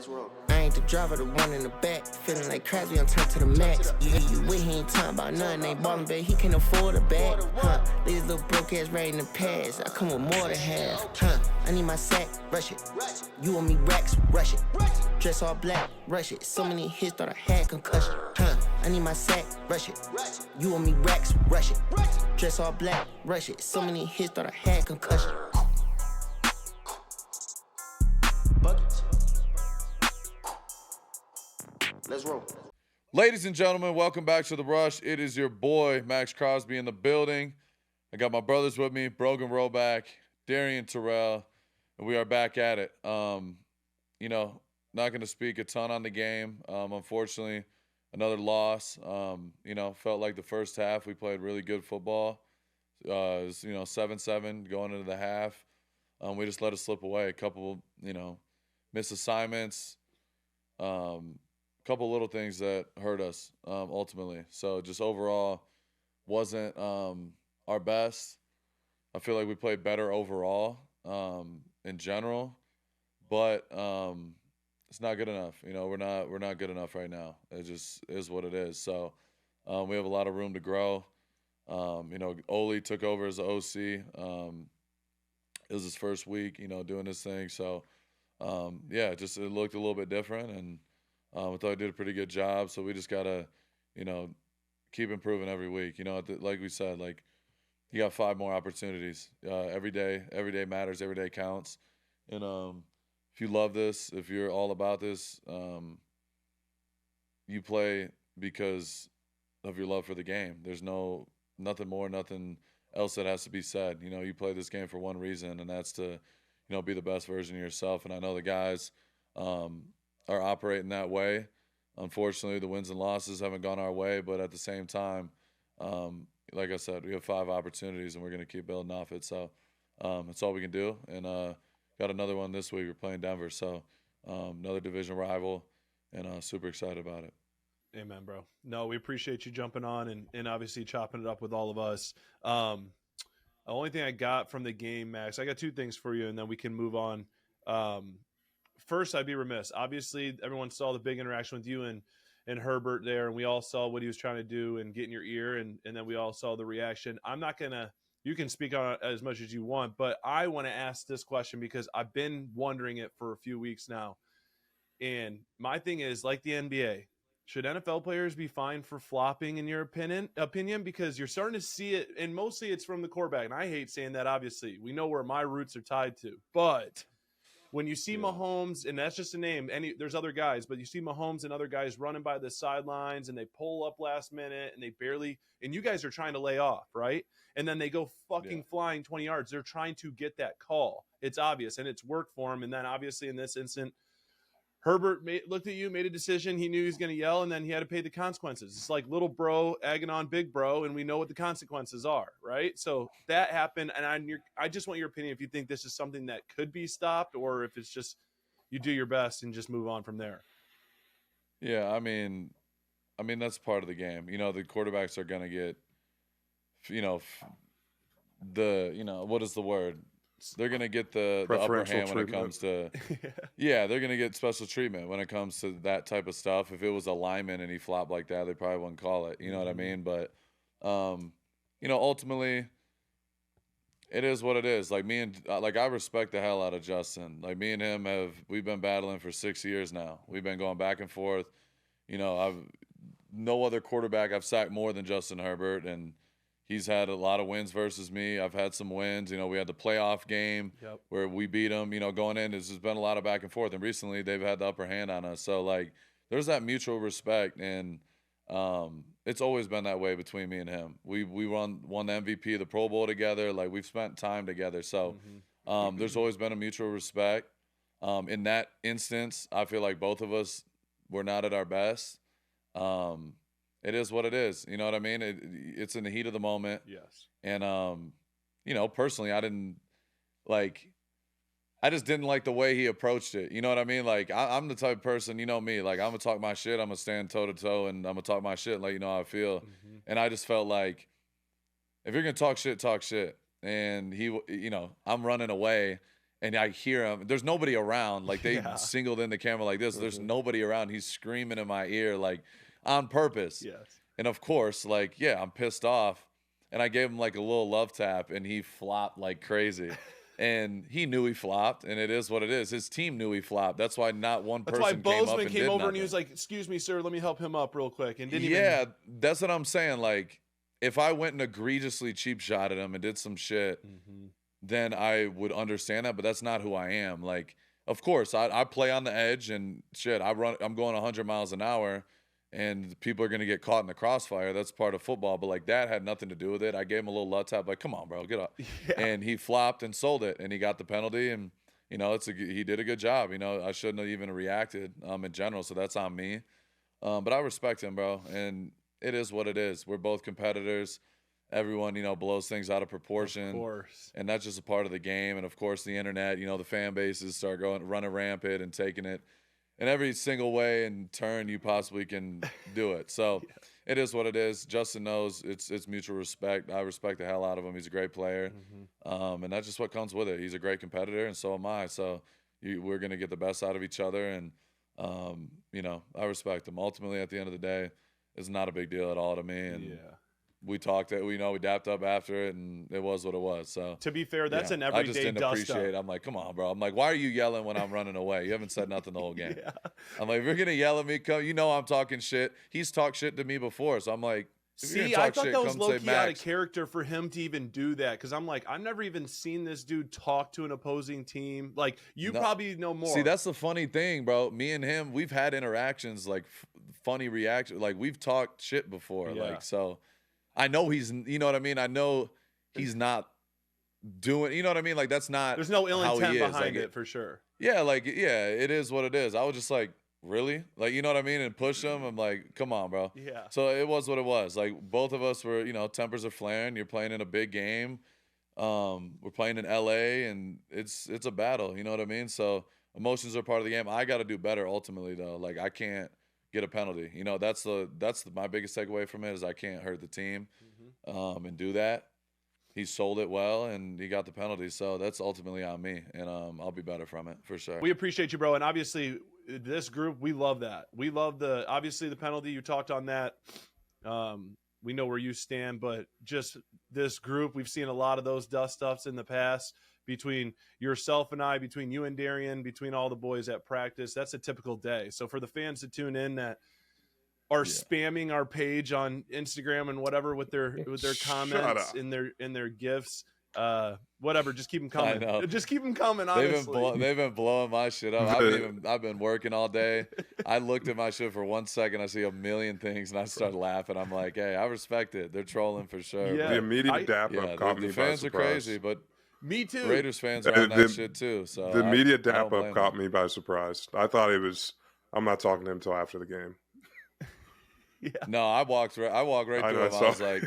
I ain't the driver, the one in the back. Feeling like Crosby on turn to the max. You with, he ain't talking about nothing. Ain't ballin', babe, he can't afford a bag. These little broke ass right in the past. I come with more than half. I need my sack, rush it. You want me racks, rush it. Dress all black, rush it. So many hits, thought I had concussion. I need my sack, rush it. You want me racks, rush it. Dress all black, rush it. So many hits, thought I had concussion. Buckets. Let's roll. Ladies and gentlemen, welcome back to The Rush. It is your boy, Maxx Crosby, in the building. I got my brothers with me, Brogan Roback, Darian Terrell, and we are back at it. You know, not going to speak a ton on the game. Unfortunately, another loss. You know, felt like the first half we played really good football. It was, 7-7 going into the half. We just let it slip away. A couple, missed assignments. Couple little things that hurt us ultimately. So just overall wasn't our best. I feel like we played better overall in general, but it's not good enough. We're not good enough right now. It just is what it is. So we have a lot of room to grow. Ole took over as the OC. It was his first week, doing this thing. So it looked a little bit different, and I thought he did a pretty good job. So we just gotta, keep improving every week. Like we said, like you got 5 more opportunities every day. Every day matters. Every day counts. And if you love this, if you're all about this, you play because of your love for the game. There's nothing more, nothing else that has to be said. You play this game for one reason, and that's to, be the best version of yourself. And I know the guys are operating that way. Unfortunately, the wins and losses haven't gone our way, but at the same time, like I said, we have 5 opportunities, and we're going to keep building off it. So that's all we can do. And got another one this week. We're playing Denver, so another division rival, and super excited about it. Amen, bro. No, we appreciate you jumping on and obviously chopping it up with all of us. The only thing I got from the game, Max, I got 2 things for you, and then we can move on. First, I'd be remiss. Obviously, everyone saw the big interaction with you and Herbert there, and we all saw what he was trying to do and get in your ear, and then we all saw the reaction. I'm not going to – you can speak on it as much as you want, but I want to ask this question because I've been wondering it for a few weeks now. And my thing is, like the NBA, should NFL players be fined for flopping, in your opinion? Because you're starting to see it, and mostly it's from the quarterback. And I hate saying that, obviously. We know where my roots are tied to. But – when you see Mahomes, and that's just a name, there's other guys, but you see Mahomes and other guys running by the sidelines, and they pull up last minute, and they barely – and you guys are trying to lay off, right? And then they go fucking flying 20 yards. They're trying to get that call. It's obvious, and it's worked for him. And then obviously in this instant, Herbert looked at you, made a decision. He knew he was going to yell, and then he had to pay the consequences. It's like little bro egging on big bro, and we know what the consequences are, right? So that happened, and I just want your opinion if you think this is something that could be stopped, or if it's just you do your best and just move on from there. Yeah, I mean that's part of the game. The quarterbacks are going to get, what is the word? They're going to get the upper hand when it comes to they're going to get special treatment when it comes to that type of stuff. If it was a lineman and he flopped like that, they probably wouldn't call it. You know what I mean? But, ultimately, it is what it is. Like I respect the hell out of Justin. Like me and him we've been battling for 6 years now. We've been going back and forth. No other quarterback I've sacked more than Justin Herbert, and he's had a lot of wins versus me. I've had some wins. We had the playoff game where we beat him. Going in, there's just been a lot of back and forth. And recently, they've had the upper hand on us. So, there's that mutual respect. And it's always been that way between me and him. We won the MVP of the Pro Bowl together. We've spent time together. So, there's always been a mutual respect. In that instance, I feel like both of us were not at our best. It is what it is. You know what I mean? It's in the heat of the moment. Yes. And, personally, I just didn't like the way he approached it. You know what I mean? I'm the type of person, me, I'm going to talk my shit. I'm going to stand toe to toe, and I'm going to talk my shit and let you know how I feel. Mm-hmm. And I just felt like if you're going to talk shit, talk shit. And he, I'm running away. and I hear him. There's nobody around. Like, they singled in the camera like this. There's nobody around. He's screaming in my ear, like, on purpose. Yes. And, of course, like, yeah, I'm pissed off. And I gave him, like, a little love tap, and he flopped like crazy. And he knew he flopped, and it is what it is. His team knew he flopped. That's why not one person came up and did nothing. That's why Bozeman came over and he was like, "Excuse me, sir, let me help him up real quick." And didn't even... that's what I'm saying. Like, if I went and egregiously cheap shot at him and did some shit, then I would understand that. But that's not who I am. Like, of course, I play on the edge and shit. I'm going 100 miles an hour, and people are gonna get caught in the crossfire. That's part of football. But like, that had nothing to do with it. I gave him a little love tap, like, "Come on, bro, get up." And he flopped and sold it, and he got the penalty. And you know, he did a good job. You know, I shouldn't have even reacted in general. So that's on me. But I respect him, bro, and it is what it is. We're both competitors. Everyone, you know, blows things out of proportion. Of course. And that's just a part of the game. And of course, the internet, you know, the fan bases start running rampant and taking it in every single way and turn you possibly can do it. So it is what it is. Justin knows it's mutual respect. I respect the hell out of him. He's a great player. And that's just what comes with it. He's a great competitor, and so am I. So we're going to get the best out of each other. And, you know, I respect him. Ultimately, at the end of the day, it's not a big deal at all to me. And we talked, we dapped up after it, and it was what it was. So to be fair, that's an everyday I just didn't appreciate it. I'm like, come on, bro. I'm like, why are you yelling when I'm running away? You haven't said nothing the whole game. I'm like, if you're gonna yell at me, come. You know I'm talking shit. He's talked shit to me before, so I'm like, see, I thought that was low-key out of character for him to even do that, because I'm like, I've never even seen this dude talk to an opposing team. Like, you probably know more. See, that's the funny thing, bro. Me and him, we've had interactions, like funny reactions. Like, we've talked shit before. Like, so I know he's, you know what I mean? I know he's not doing, you know what I mean? Like, that's not, there's no ill intent behind it, for sure. Yeah, like, yeah, it is what it is. I was just like, really? Like, you know what I mean? And push him. I'm like, come on, bro. Yeah. So it was what it was. Like, both of us were, you know, tempers are flaring. You're playing in a big game. We're playing in LA, and it's a battle. You know what I mean? So emotions are part of the game. I got to do better ultimately, though. Like, I can't get a penalty. You know, that's my biggest takeaway from it is I can't hurt the team and do that. He sold it well, and he got the penalty. So that's ultimately on me, and I'll be better from it for sure. We appreciate you, bro. And obviously, this group, we love that. We love obviously the penalty. You talked on that. We know where you stand, but just this group, we've seen a lot of those dust-ups in the past between yourself and I, between you and Darian, between all the boys at practice. That's a typical day. So for the fans to tune in that are spamming our page on Instagram and whatever with their comments and their gifts, whatever, just keep them coming. I know. Just keep them coming. Honestly, they've been blowing my shit up. I've been working all day. I looked at my shit for 1 second. I see a million things, and I started laughing. I'm like, hey, I respect it. They're trolling for sure. Yeah. The immediate dap up caught me by surprise. The fans are crazy, but me too. Raiders fans are on that shit too. So the immediate dap up caught me by surprise. I thought it was. I'm not talking to him until after the game. No, I walked right to him. I was like,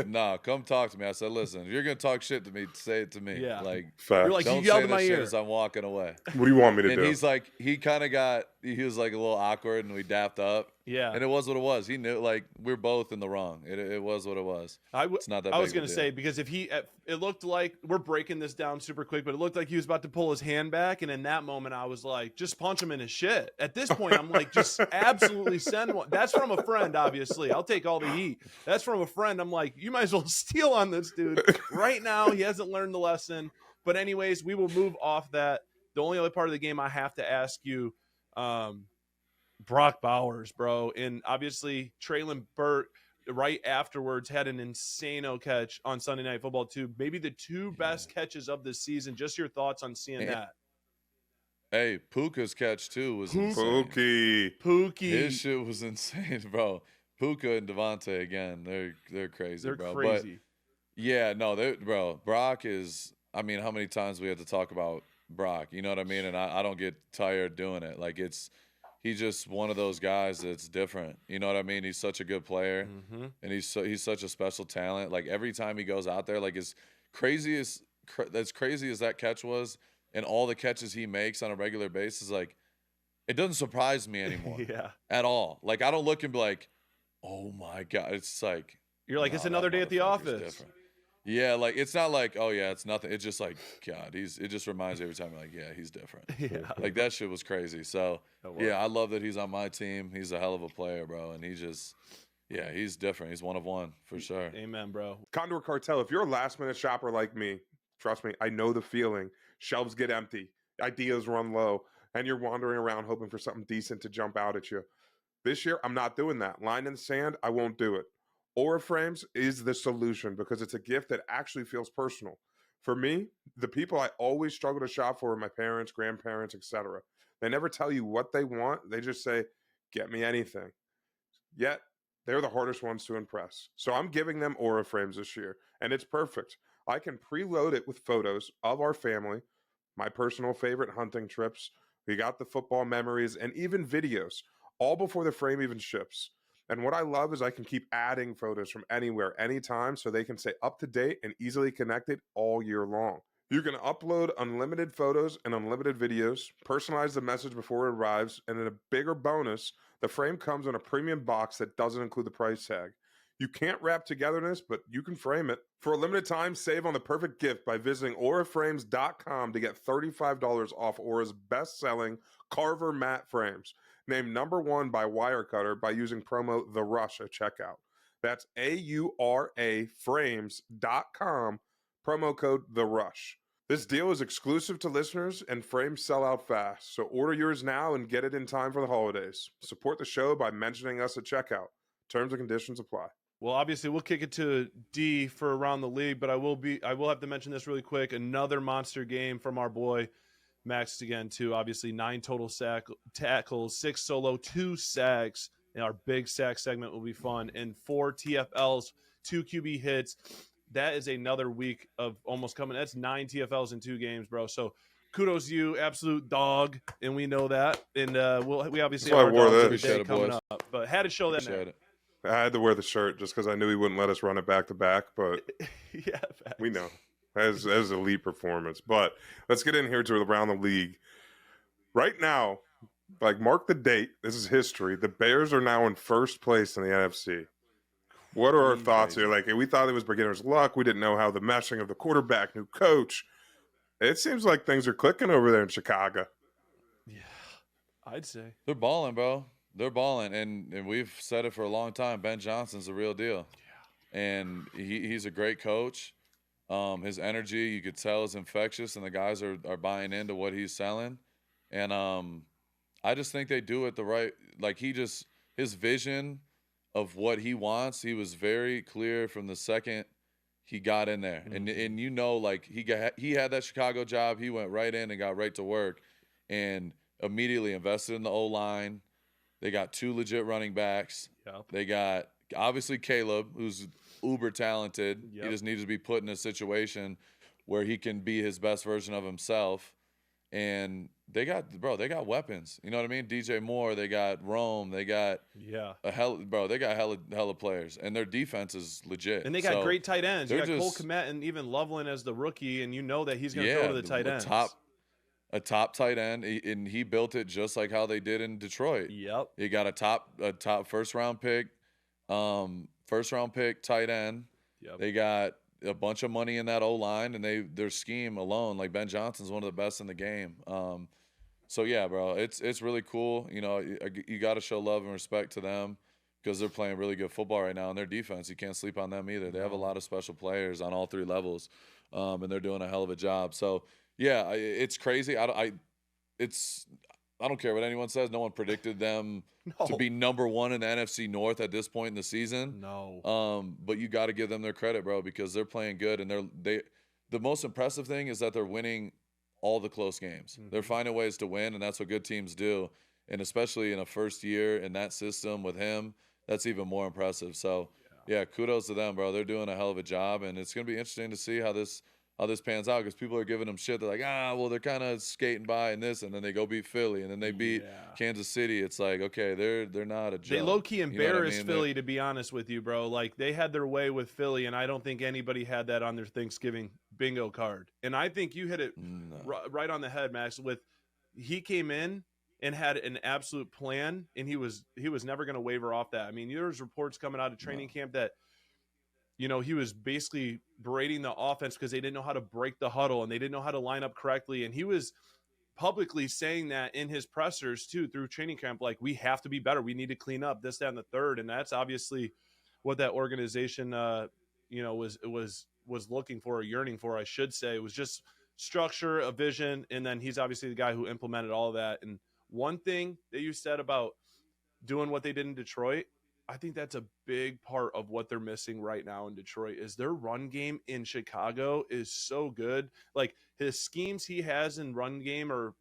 no, come talk to me. I said, listen, if you're gonna talk shit to me, say it to me. Yeah. Like, you're like, don't you yelled say in my shit ear as I'm walking away. What do you want me to do? And he's like, he was like a little awkward, and we dapped up. Yeah. And it was what it was. He knew, like, we're both in the wrong. It was what it was. It's not that I was going to say, because if it looked like, we're breaking this down super quick, but it looked like he was about to pull his hand back. And in that moment, I was like, just punch him in his shit. At this point, I'm like, just absolutely send one. That's from a friend, obviously. I'll take all the heat. That's from a friend. I'm like, you might as well steal on this dude right now. He hasn't learned the lesson. But anyways, we will move off that. The only other part of the game I have to ask you, Brock Bowers, bro. And obviously Traylon Burke right afterwards had an insane catch on Sunday Night Football too. Maybe the two best catches of the season. Just your thoughts on seeing that. Hey, Puka's catch too was insane. Pookie. His shit was insane, bro. Puka and Devontae again. They're crazy, they're bro. Crazy. But yeah, no, bro. Brock is. I mean, how many times we have to talk about Brock? You know what I mean? And I don't get tired doing it. Like, he's just one of those guys that's different. You know what I mean? He's such a good player, and he's such a special talent. Like, every time he goes out there, like, as crazy as that catch was, and all the catches he makes on a regular basis, like, it doesn't surprise me anymore. At all. Like, I don't look and be like, oh my God. It's like, you're like, it's another day at the office. Yeah, like it's not like, oh yeah, it's nothing. It's just like, God, it just reminds me every time, like, yeah, he's different. Yeah. Like that shit was crazy. So That was. yeah, I love that he's on my team. He's a hell of a player, bro, and yeah, he's different. He's one of one for sure. Amen, bro. Condor Cartel, if you're a last minute shopper like me, trust me, I know the feeling. Shelves get empty, ideas run low, and you're wandering around hoping for something decent to jump out at you. This year, I'm not doing that. Line in the sand, I won't do it. Aura Frames is the solution because it's a gift that actually feels personal. For me, the people I always struggle to shop for are my parents, grandparents, etc. They never tell you what they want. They just say, get me anything. Yet, they're the hardest ones to impress. So I'm giving them Aura Frames this year, and it's perfect. I can preload it with photos of our family, my personal favorite hunting trips. We got the football memories and even videos, all before the frame even ships. And what I love is I can keep adding photos from anywhere, anytime, so they can stay up to date and easily connected all year long. You can upload unlimited photos and unlimited videos, personalize the message before it arrives, and in a bigger bonus, the frame comes in a premium box that doesn't include the price tag. You can't wrap togetherness, but you can frame it. For a limited time, save on the perfect gift by visiting auraframes.com to get $35 off Aura's best-selling Carver matte frames, named #1 by Wirecutter by using promo The Rush at checkout. That's AURA frames.com, promo code The Rush. This deal is exclusive to listeners and frames sell out fast, so order yours now and get it in time for the holidays. Support the show by mentioning us at checkout. Terms and conditions apply. Well, obviously, we'll kick it to D for around the league, but I will have to mention this really quick. Another monster game from our boy Maxx again, too. Obviously, 9 total tackles, 6 solo, 2 sacks. And our big sack segment will be fun. And 4 TFLs, 2 QB hits. That is another week of almost coming. That's 9 TFLs in 2 games, bro. So kudos to you, absolute dog, and we know that. And we obviously That's why have I our wore dogs of the this. day Appreciate it, coming boys. up. But had to show that. Appreciate it. I had to wear the shirt just because I knew he wouldn't let us run it back to back, but Yeah, facts. we know as elite performance. But let's get in here to around the league. Right now, like mark the date. This is history. The Bears are now in first place in the NFC. What are our thoughts here? Like we thought it was beginner's luck. We didn't know how the meshing of the quarterback, new coach. It seems like things are clicking over there in Chicago. Yeah, I'd say. They're balling, bro. They're balling, and we've said it for a long time. Ben Johnson's the real deal, and he's a great coach. His energy, you could tell, is infectious, and the guys are buying into what he's selling. And I just think they do it the right. Like his vision of what he wants, he was very clear from the second he got in there, and you know, like he had that Chicago job, he went right in and got right to work, and immediately invested in the O-line. They got 2 legit running backs. Yep. They got obviously Caleb, who's uber talented. Yep. He just needs to be put in a situation where he can be his best version of himself. And they got weapons. You know what I mean? DJ Moore, they got Rome, they got they got hella players, and their defense is legit. And they got great tight ends. You got Cole just, Kmet and even Loveland as the rookie, and you know that he's going to go to the tight ends. A top tight end, and he built it just like how they did in Detroit. Yep. He got a top first round pick tight end. Yep. They got a bunch of money in that O-line, and their scheme alone, like Ben Johnson's one of the best in the game. So yeah, bro, it's really cool. You know, you got to show love and respect to them because they're playing really good football right now, and their defense, you can't sleep on them either. They have a lot of special players on all 3 levels, and they're doing a hell of a job. So yeah, it's crazy. I don't care what anyone says. No one predicted them to be #1 in the NFC North at this point in the season. No. But you got to give them their credit, bro, because they're playing good, and the most impressive thing is that they're winning all the close games. They're finding ways to win, and that's what good teams do. And especially in a first year in that system with him, that's even more impressive. So yeah, kudos to them, bro. They're doing a hell of a job, and it's gonna be interesting to see how this pans out, because people are giving them shit. They're like, well, they're kind of skating by in this, and then they go beat Philly, and then they beat Kansas City. It's like, okay, they're not a joke. They low-key embarrassed Philly, They're, to be honest with you, bro. Like, they had their way with Philly, and I don't think anybody had that on their Thanksgiving bingo card. And I think you hit it right on the head, Max, with he came in and had an absolute plan, and he was never going to waver off that. I mean, there's reports coming out of training camp that he was basically berating the offense because they didn't know how to break the huddle and they didn't know how to line up correctly. And he was publicly saying that in his pressers too, through training camp, like, we have to be better. We need to clean up this, that, and the third. And that's obviously what that organization, was looking for, or yearning for, I should say. It was just structure, a vision. And then he's obviously the guy who implemented all of that. And one thing that you said about doing what they did in Detroit, I think that's a big part of what they're missing right now in Detroit. Is their run game in Chicago is so good. Like, his schemes he has in run game are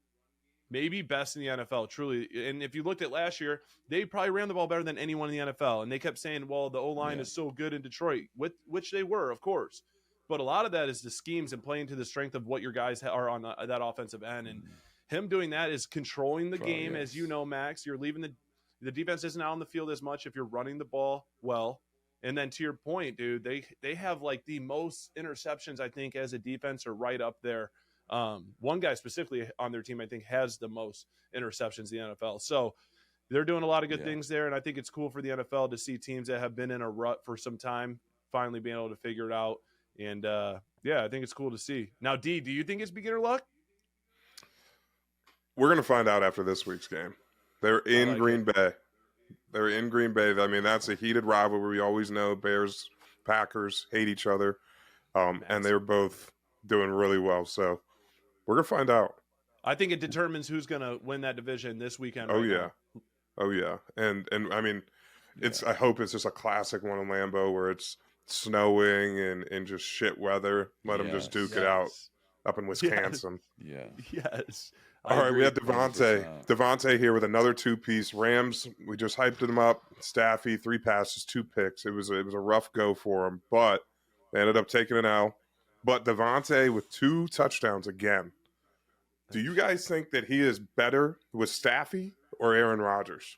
maybe best in the NFL, truly. And if you looked at last year, they probably ran the ball better than anyone in the NFL. And they kept saying, well, the O-line is so good in Detroit, which they were, of course. But a lot of that is the schemes and playing to the strength of what your guys are on that offensive end. And him doing that is controlling the game, as you know, Max. You're leaving the defense isn't out on the field as much if you're running the ball well. And then to your point, dude, they have like the most interceptions, I think, as a defense, are right up there. One guy specifically on their team, I think, has the most interceptions in the NFL. So they're doing a lot of good things there. And I think it's cool for the NFL to see teams that have been in a rut for some time finally being able to figure it out. And I think it's cool to see. Now, D, do you think it's beginner luck? We're going to find out after this week's game. They're in Green Bay. They're in Green Bay. I mean, that's a heated rivalry. We always know Bears, Packers hate each other. And they're both doing really well. So we're going to find out. I think it determines who's going to win that division this weekend. Oh, yeah. Oh, yeah. And I mean, I hope it's just a classic one in Lambeau where it's snowing and just shit weather. Let them just duke it out up in Wisconsin. Yes. All right, we have Devontae here with another two-piece. Rams, we just hyped them up. Staffy, 3 passes, 2 picks. It was a rough go for him, but they ended up taking an L. But Devontae with 2 touchdowns again. Do you guys think that he is better with Staffy or Aaron Rodgers?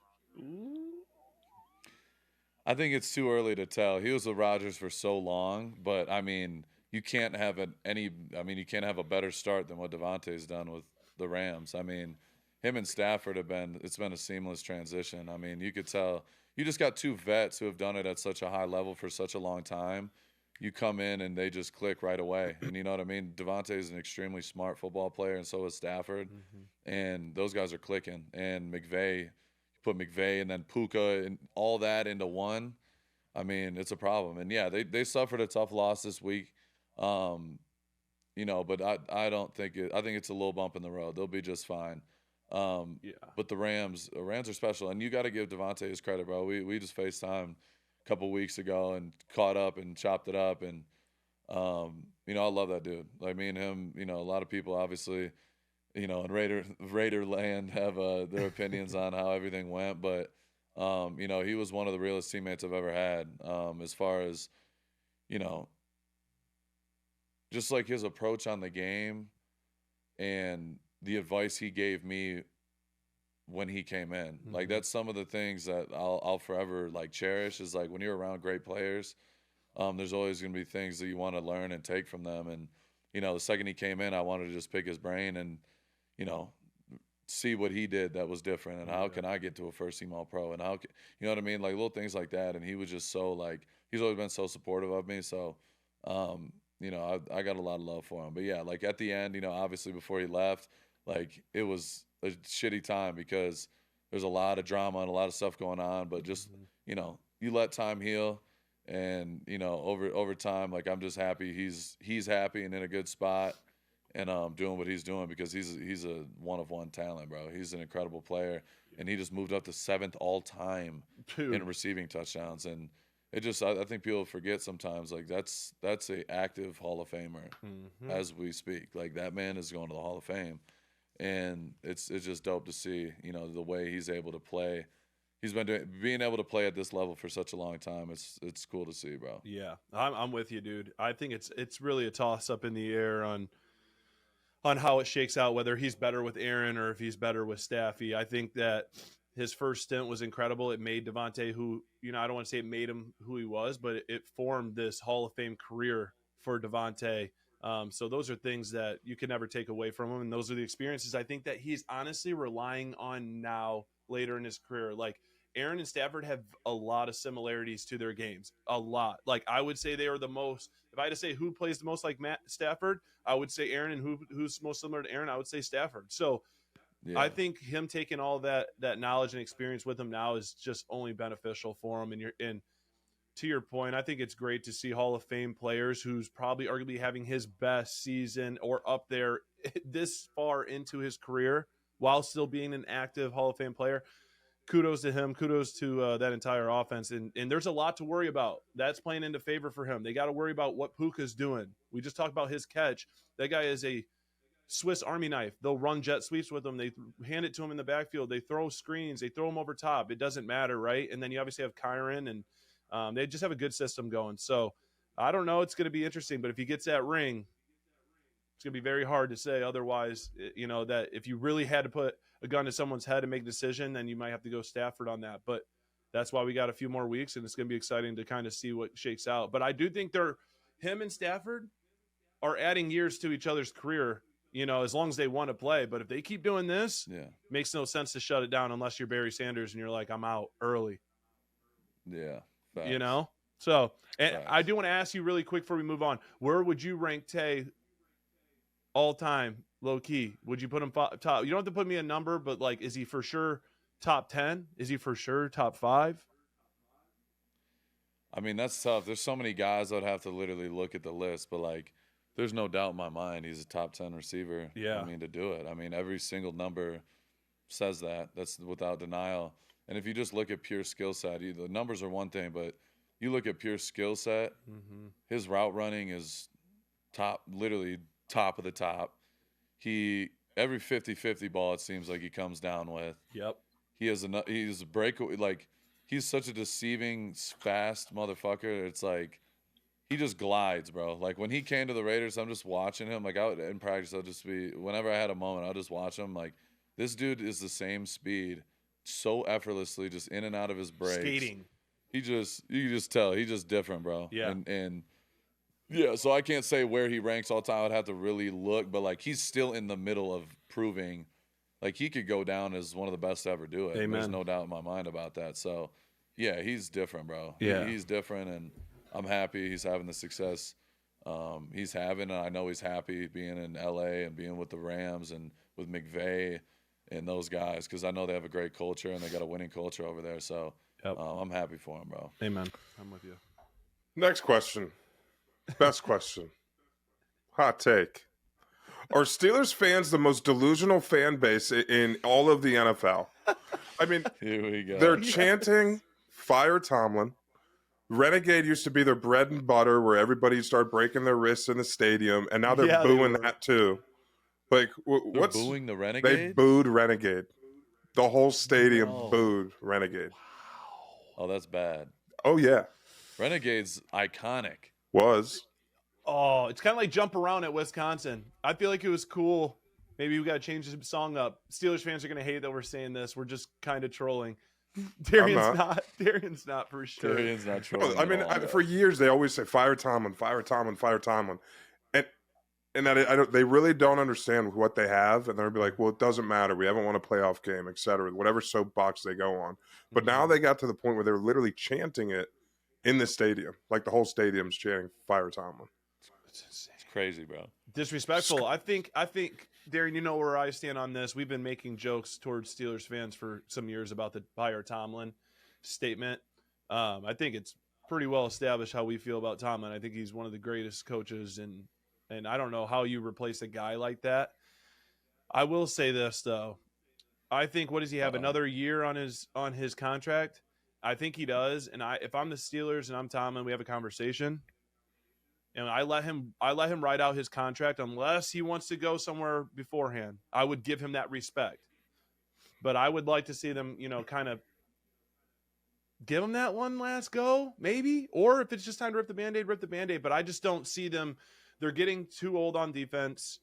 I think it's too early to tell. He was with Rodgers for so long, but I mean, you can't have you can't have a better start than what Devontae's done with the Rams. I mean, him and Stafford it's been a seamless transition. I mean, you could tell you just got 2 vets who have done it at such a high level for such a long time. You come in and they just click right away. And you know what I mean? Devontae is an extremely smart football player, and so is Stafford. And those guys are clicking. And put McVay and then Puka and all that into one. I mean, it's a problem. And yeah, they suffered a tough loss this week. But I don't think I think it's a little bump in the road. They'll be just fine. But the Rams are special, and you got to give Devontae his credit, bro. We just FaceTimed a couple weeks ago and caught up and chopped it up, and I love that dude. Like, me and him, a lot of people obviously, in Raider land have their opinions on how everything went, but he was one of the realest teammates I've ever had. As far as just like his approach on the game and the advice he gave me when he came in. Like, that's some of the things that I'll forever like cherish, is like when you're around great players, there's always going to be things that you want to learn and take from them. And, the second he came in, I wanted to just pick his brain and, see what he did that was different, and how can I get to a first team All-Pro, and how can, you know what I mean? Like, little things like that. And he was just so, like, he's always been so supportive of me. So, I got a lot of love for him. But yeah, like at the end, obviously before he left, like, it was a shitty time because there's a lot of drama and a lot of stuff going on. But just, you let time heal, and over time, like, I'm just happy he's happy and in a good spot, and doing what he's doing, because he's a one-of-one talent, bro. He's an incredible player, and he just moved up to 7th all-time in receiving touchdowns. And it just, I think people forget sometimes, like, that's a active Hall of Famer as we speak. Like, that man is going to the Hall of Fame, and it's just dope to see, the way he's able to play. He's been being able to play at this level for such a long time. It's cool to see, bro. Yeah, I'm with you, dude. I think it's really a toss up in the air on how it shakes out, whether he's better with Aaron or if he's better with Staffy. I think that his first stint was incredible. It made Devontae who, I don't want to say it made him who he was, but it formed this Hall of Fame career for Devontae. So those are things that you can never take away from him. And those are the experiences I think that he's honestly relying on now later in his career. Like, Aaron and Stafford have a lot of similarities to their games. A lot. Like, I would say they are the most. If I had to say who plays the most like Matt Stafford, I would say Aaron, and who's most similar to Aaron, I would say Stafford. So Yeah. I think him taking all that knowledge and experience with him now is just only beneficial for him. And to your point, I think it's great to see Hall of Fame players who's probably arguably having his best season or up there this far into his career while still being an active Hall of Fame player. Kudos to him. Kudos to that entire offense. And there's a lot to worry about. That's playing into favor for him. They got to worry about what Puka's doing. We just talked about his catch. That guy is a Swiss Army knife. They'll run jet sweeps with him. They hand it to him in the backfield. They throw screens. They throw him over top. It doesn't matter, right? And then you obviously have Kyron, and they just have a good system going. So I don't know. It's going to be interesting. But if he gets that ring, it's going to be very hard to say otherwise, that if you really had to put a gun to someone's head and make a decision, then you might have to go Stafford on that. But that's why we got a few more weeks, and it's going to be exciting to kind of see what shakes out. But I do think him and Stafford are adding years to each other's career, as long as they want to play. But if they keep doing this, makes no sense to shut it down unless you're Barry Sanders and you're like, I'm out early. Yeah. Facts. So, and I do want to ask you really quick before we move on, where would you rank Tay all time, low key? Would you put him top? You don't have to put me a number, but like, is he for sure top 10? Is he for sure top 5? I mean, that's tough. There's so many guys I'd have to literally look at the list, but like, there's no doubt in my mind he's a top 10 receiver. Yeah. I mean, to do it. I mean, every single number says that. That's without denial. And if you just look at pure skill set, the numbers are one thing, but you look at pure skill set, his route running is literally top of the top. Every 50-50 ball, it seems like he comes down with. Yep. He's a breakaway. Like, he's such a deceiving, fast motherfucker. It's like, he just glides, bro. Like, when he came to the Raiders, I'm just watching him. Like, in practice, whenever I had a moment, I'll just watch him. Like, this dude is the same speed, so effortlessly, just in and out of his breaks. Skating. You can just tell. He's just different, bro. Yeah. And yeah, so I can't say where he ranks all time. I'd have to really look. But, like, he's still in the middle of proving, like, he could go down as one of the best to ever do it. Amen. There's no doubt in my mind about that. So, yeah, he's different, bro. Yeah. He's different, and I'm happy he's having the success he's having. And I know he's happy being in L.A. and being with the Rams and with McVay and those guys, because I know they have a great culture and they got a winning culture over there. So I'm happy for him, bro. Amen. I'm with you. Next question. Best question. Hot take. Are Steelers fans the most delusional fan base in all of the NFL? I mean, here we go. They're chanting "Fire Tomlin." Renegade used to be their bread and butter, where everybody started breaking their wrists in the stadium, and now they're booing that too. Like, what's booing the Renegade? They booed Renegade. The whole stadium booed Renegade. Wow. Oh, that's bad. Oh yeah, Renegade's iconic. Was. Oh, it's kind of like Jump Around at Wisconsin. I feel like it was cool. Maybe we got to change the song up. Steelers fans are going to hate that we're saying this. We're just kind of trolling. Darian's not for sure. Darian's not trolling. I mean, for years they always say "Fire Tomlin, Fire Tomlin, Fire Tomlin," and they really don't understand what they have, and they'll be like, "Well, it doesn't matter. We haven't won a playoff game, etc." Whatever soapbox they go on. But now they got to the point where they're literally chanting it in the stadium, like the whole stadium's chanting "Fire Tomlin." It's crazy, bro. Disrespectful. I think, Darian, you know where I stand on this. We've been making jokes towards Steelers fans for some years about the Fire Tomlin statement. I think it's pretty well established how we feel about Tomlin. I think he's one of the greatest coaches, and I don't know how you replace a guy like that. I will say this though. I think, what does he have, another year on his contract? I think he does. And if I'm the Steelers and I'm Tomlin, we have a conversation. And I let him ride out his contract unless he wants to go somewhere beforehand. I would give him that respect. But I would like to see them, kind of give him that one last go, maybe. Or if it's just time to rip the Band-Aid, rip the Band-Aid. But I just don't see them. They're getting too old on defense.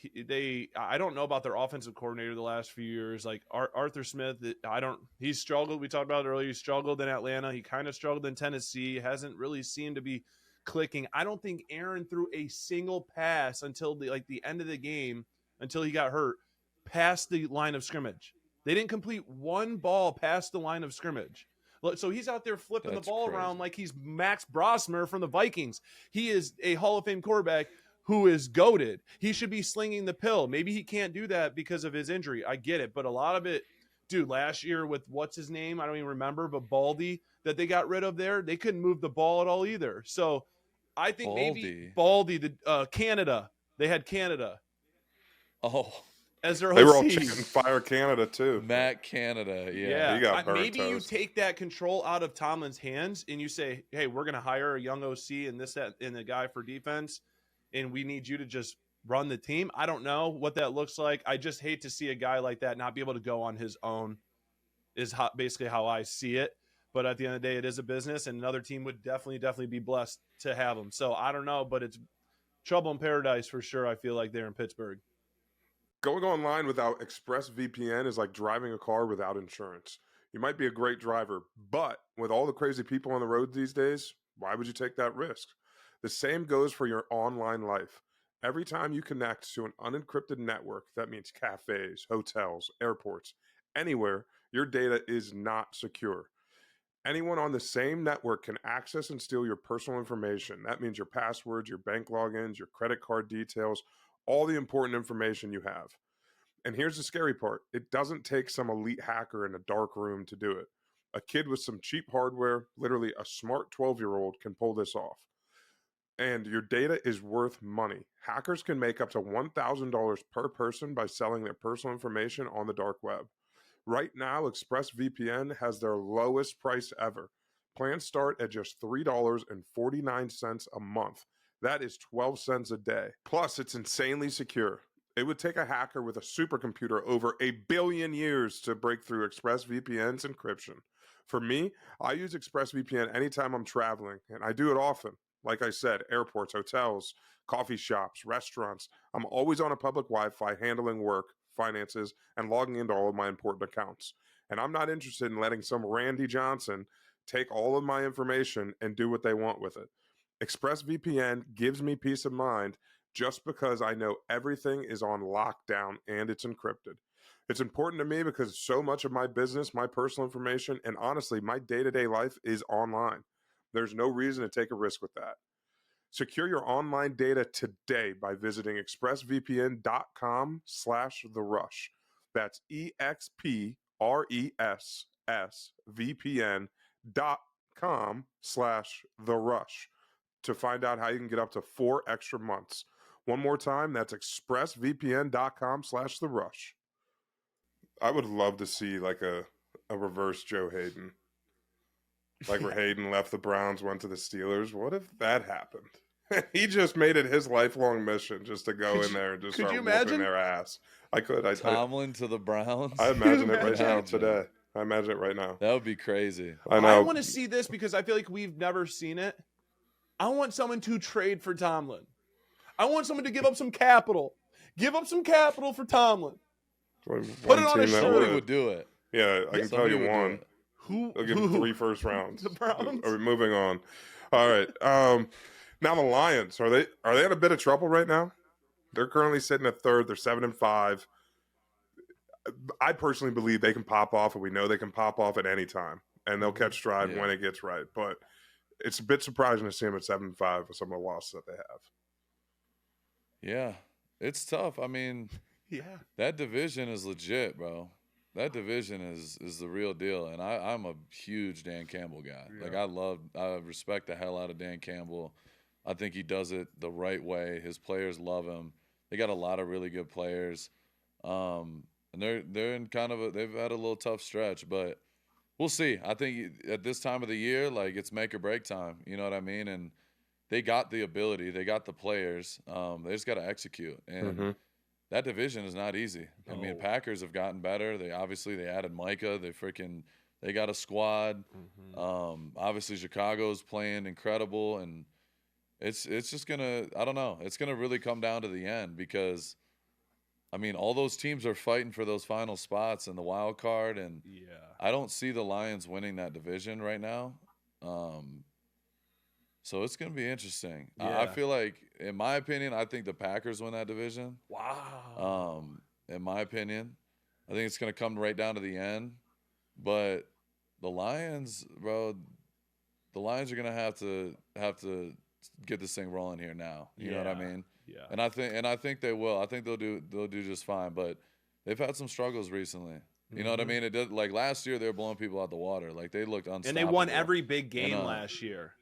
I don't know about their offensive coordinator the last few years. Like Arthur Smith, he's struggled. We talked about it earlier. He struggled in Atlanta. He kind of struggled in Tennessee. Hasn't really seemed to be clicking. I don't think Aaron threw a single pass until the end of the game, until he got hurt, past the line of scrimmage. They didn't complete one ball past the line of scrimmage. So he's out there flipping the ball around like he's Max Brosmer from the Vikings. He is a Hall of Fame quarterback who is goated. He should be slinging the pill. Maybe he can't do that because of his injury. I get it. But a lot of it, dude, last year with what's his name? I don't even remember, but Baldy that they got rid of there, they couldn't move the ball at all either. So I think maybe Baldy, Canada, they had Canada. Oh. As their OC. They were all chanting Fire Canada too. Matt Canada, yeah. He got burnt maybe toast. you take that control out of Tomlin's hands and you say, hey, we're going to hire a young OC and the guy for defense, and we need you to just run the team. I don't know what that looks like. I just hate to see a guy like that not be able to go on his own is basically how I see it. But at the end of the day, it is a business, and another team would definitely be blessed to have him. So I don't know, but it's trouble in paradise for sure, I feel like, there in Pittsburgh. Going online without ExpressVPN is like driving a car without insurance. You might be a great driver, but with all the crazy people on the road these days, why would you take that risk? The same goes for your online life. Every time you connect to an unencrypted network, that means cafes, hotels, airports, anywhere, your data is not secure. Anyone on the same network can access and steal your personal information. That means your passwords, your bank logins, your credit card details, all the important information you have. And here's the scary part. It doesn't take some elite hacker in a dark room to do it. A kid with some cheap hardware, literally a smart 12-year-old, can pull this off. And your data is worth money. Hackers can make up to $1,000 per person by selling their personal information on the dark web. Right now, ExpressVPN has their lowest price ever. Plans start at just $3.49 a month. That is 12 cents a day. Plus, it's insanely secure. It would take a hacker with a supercomputer over 1 billion years to break through ExpressVPN's encryption. For me, I use ExpressVPN anytime I'm traveling, and I do it often. Like I said, airports, hotels, coffee shops, restaurants. I'm always on a public Wi-Fi handling work, finances, and logging into all of my important accounts. And I'm not interested in letting some Randy Johnson take all of my information and do what they want with it. ExpressVPN gives me peace of mind just because I know everything is on lockdown and it's encrypted. It's important to me because so much of my business, my personal information, and honestly, my day-to-day life is online. There's no reason to take a risk with that. Secure your online data today by visiting expressvpn.com/therush. That's expressvpn.com/therush to find out how you can get up to 4 extra months. One more time, that's expressvpn.com/therush. I would love to see like a reverse Joe Hayden. Like where Hayden left the Browns, went to the Steelers. What if that happened? He just made it his lifelong mission just to go in there and just start whooping their ass. I could. Tomlin to the Browns? I imagine it right now today. I imagine it right now. That would be crazy. I know. I want to see this because I feel like we've never seen it. I want someone to trade for Tomlin. I want someone to give up some capital. Give up some capital for Tomlin. Put it on a shirt. Somebody would do it. Yeah, I can tell you one. They'll give him 3 first rounds. The Browns? Are we moving on? All right. Now the Lions, are they in a bit of trouble right now? They're currently sitting at 3rd. They're 7-5. I personally believe they can pop off, and we know they can pop off at any time, and they'll catch stride when it gets right. But it's a bit surprising to see them at 7-5 with some of the losses that they have. Yeah, it's tough. I mean, that division is legit, bro. That division is the real deal, and I'm a huge Dan Campbell guy. Yeah. Like I respect the hell out of Dan Campbell. I think he does it the right way. His players love him. They got a lot of really good players, and they're in kind of they've had a little tough stretch, but we'll see. I think at this time of the year, like it's make or break time. You know what I mean? And they got the ability, they got the players. They just got to execute, and that division is not easy. I mean, Packers have gotten better. They added Micah. They got a squad. Obviously, Chicago's playing incredible, and it's just gonna. I don't know. It's gonna really come down to the end because, I mean, all those teams are fighting for those final spots in the wild card, and I don't see the Lions winning that division right now. So it's going to be interesting. I feel like, in my opinion, I think the Packers win that division. Wow. In my opinion. I think it's going to come right down to the end. But the Lions, bro, the Lions are going to have to get this thing rolling here now. You know what I mean? Yeah. And I think they will. I think they'll do just fine. But they've had some struggles recently. You know what I mean? It did, like last year they were blowing people out the water. Like they looked unstoppable. And they won every big game last year.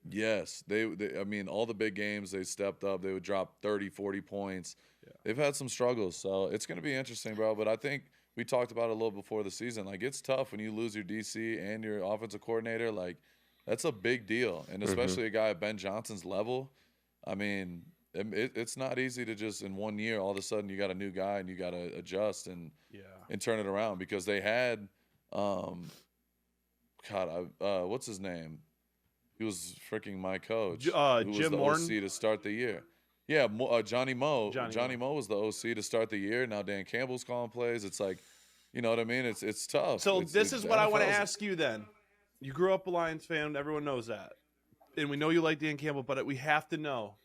Yes, they I mean all the big games they stepped up. They would drop 30, 40 points. Yeah. They've had some struggles, so it's going to be interesting, bro. But I think we talked about it a little before the season. Like it's tough when you lose your DC and your offensive coordinator. Like that's a big deal, and especially a guy at Ben Johnson's level. I mean, it's not easy to just in 1 year all of a sudden you got a new guy and you got to adjust and turn it around because they had, what's his name? He was freaking my coach. Who was Jim the Morton? OC to start the year. Yeah, Johnny Moe. Johnny Moe was the OC to start the year. Now Dan Campbell's calling plays. It's like, you know what I mean? It's tough. So this is what I want to ask you then. You grew up a Lions fan. Everyone knows that. And we know you like Dan Campbell, but we have to know,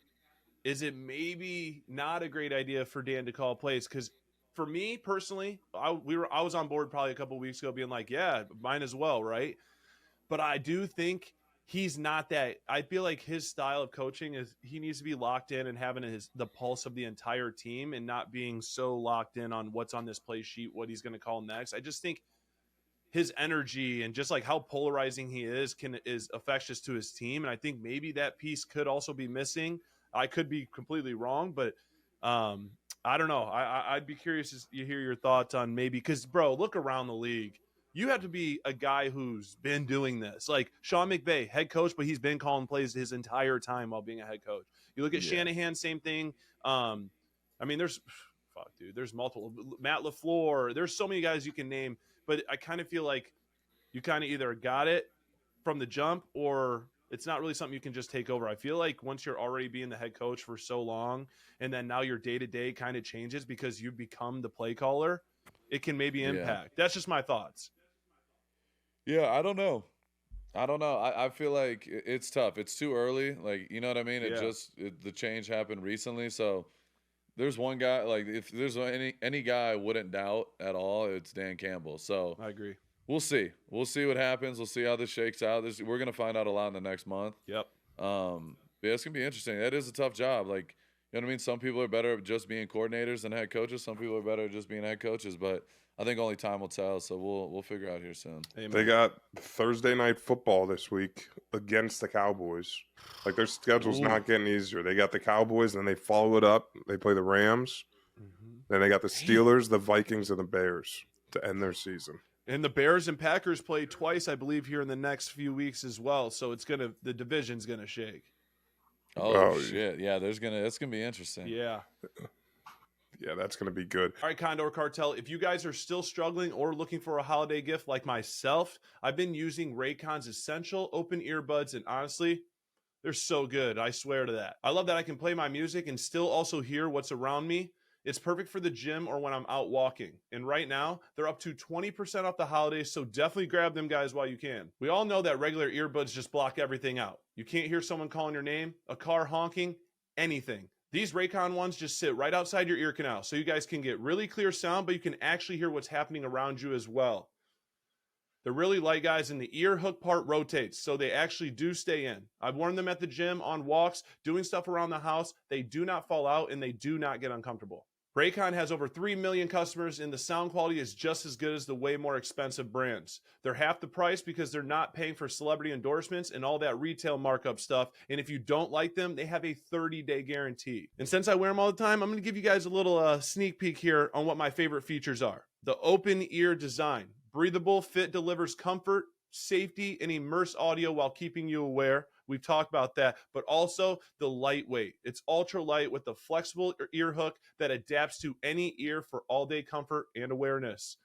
is it maybe not a great idea for Dan to call plays? Because for me personally, I was on board probably a couple of weeks ago being like, yeah, mine as well, right? But I do think he's not that. I feel like his style of coaching is he needs to be locked in and having the pulse of the entire team and not being so locked in on what's on this play sheet, what he's going to call next. I just think his energy and just like how polarizing he is infectious to his team. And I think maybe that piece could also be missing. I could be completely wrong, but I don't know. I'd be curious to hear your thoughts on maybe, because bro, look around the league. You have to be a guy who's been doing this. Like Sean McVay, head coach, but he's been calling plays his entire time while being a head coach. You look at Shanahan, same thing. I mean, there's multiple. Matt LaFleur. There's so many guys you can name, but I kind of feel like you kind of either got it from the jump or it's not really something you can just take over. I feel like once you're already being the head coach for so long and then now your day-to-day kind of changes because you become the play caller, it can maybe impact. That's just my thoughts. Yeah, I don't know. I feel like it's tough. It's too early. Like, you know what I mean? The change happened recently. So there's one guy, like if there's any guy I wouldn't doubt at all, it's Dan Campbell. So I agree. We'll see. We'll see what happens. We'll see how this shakes out. We're going to find out a lot in the next month. Yep. Yeah, it's going to be interesting. That is a tough job. Like, you know what I mean? Some people are better at just being coordinators than head coaches. Some people are better at just being head coaches. But I think only time will tell. So we'll figure out here soon. Amen. They got Thursday night football this week against the Cowboys. Like their schedule's not getting easier. They got the Cowboys, and then they follow it up. They play the Rams. Then they got the Steelers, the Vikings, and the Bears to end their season. And the Bears and Packers play twice, I believe, here in the next few weeks as well. So the division's gonna shake. Oh shit! Yeah, it's gonna be interesting. Yeah. Yeah, that's gonna be good. All right, Condor Cartel. If you guys are still struggling or looking for a holiday gift like myself, I've been using Raycon's Essential Open Earbuds, and honestly, they're so good. I swear to that. I love that I can play my music and still also hear what's around me. It's perfect for the gym or when I'm out walking. And right now, they're up to 20% off the holidays, so definitely grab them, guys, while you can. We all know that regular earbuds just block everything out. You can't hear someone calling your name, a car honking, anything. These Raycon ones just sit right outside your ear canal, so you guys can get really clear sound, but you can actually hear what's happening around you as well. They're really light, guys, and the ear hook part rotates, so they actually do stay in. I've worn them at the gym, on walks, doing stuff around the house. They do not fall out, and they do not get uncomfortable. Raycon has over 3 million customers, and the sound quality is just as good as the way more expensive brands. They're half the price because they're not paying for celebrity endorsements and all that retail markup stuff. And if you don't like them, they have a 30-day guarantee. And since I wear them all the time, I'm going to give you guys a little sneak peek here on what my favorite features are. The open ear design. Breathable fit delivers comfort, safety, and immerse audio while keeping you aware. We've talked about that, but also the lightweight. It's ultra light with a flexible ear hook that adapts to any ear for all-day comfort and awareness.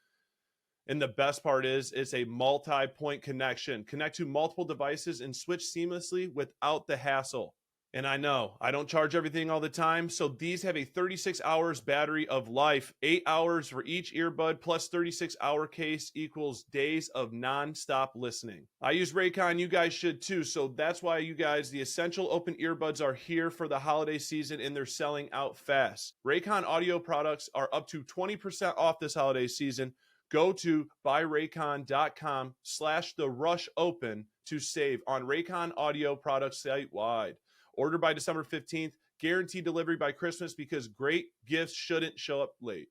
And the best part is it's a multi-point connection. Connect to multiple devices and switch seamlessly without the hassle. And I know I don't charge everything all the time. So these have a 36 hours battery of life, 8 hours for each earbud plus 36-hour case equals days of nonstop listening. I use Raycon. You guys should too. So that's why you guys, the essential open earbuds are here for the holiday season and they're selling out fast. Raycon audio products are up to 20% off this holiday season. Go to buyraycon.com/therushopen to save on Raycon audio products site-wide. Order by December 15th. Guaranteed delivery by Christmas because great gifts shouldn't show up late.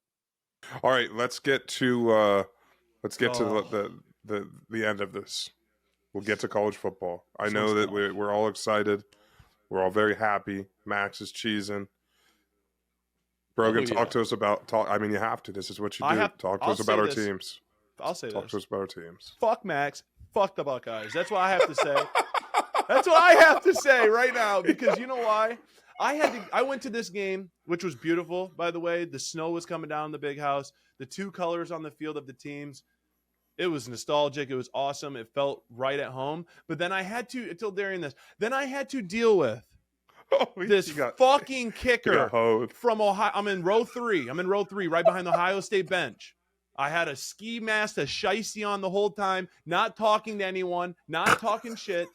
All right, let's get to the end of this. We'll get to college football. I know that we're all excited. We're all very happy. Max is cheesing. Brogan, talk to us about I mean, you have to. This is what you do. Talk to us about our teams. I'll say Talk to us about our teams. Fuck Max. Fuck the Buckeyes. That's what I have to say. That's what I have to say right now, because you know why? I went to this game, which was beautiful, by the way. The snow was coming down in the big house. The two colors on the field of the teams. It was nostalgic. It was awesome. It felt right at home. But then I had to, until during this, then I had to deal with this fucking kicker from Ohio. I'm in row 3. Right behind the Ohio State bench. I had a ski mask, a shiesty on the whole time, not talking to anyone, not talking shit.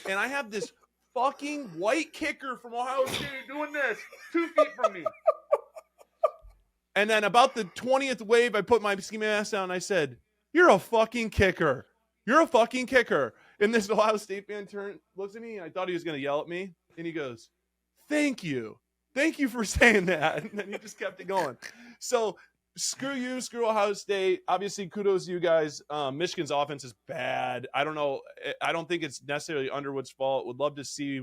And I have this fucking white kicker from Ohio State doing this 2 feet from me. And then about the 20th wave, I put my ski mask down and I said, "You're a fucking kicker. You're a fucking kicker." And this Ohio State fan looks at me, and I thought he was going to yell at me. And he goes, "Thank you. Thank you for saying that." And then he just kept it going. So screw you, screw Ohio State. Obviously, kudos to you guys. Michigan's offense is bad. I don't know. I don't think it's necessarily Underwood's fault. Would love to see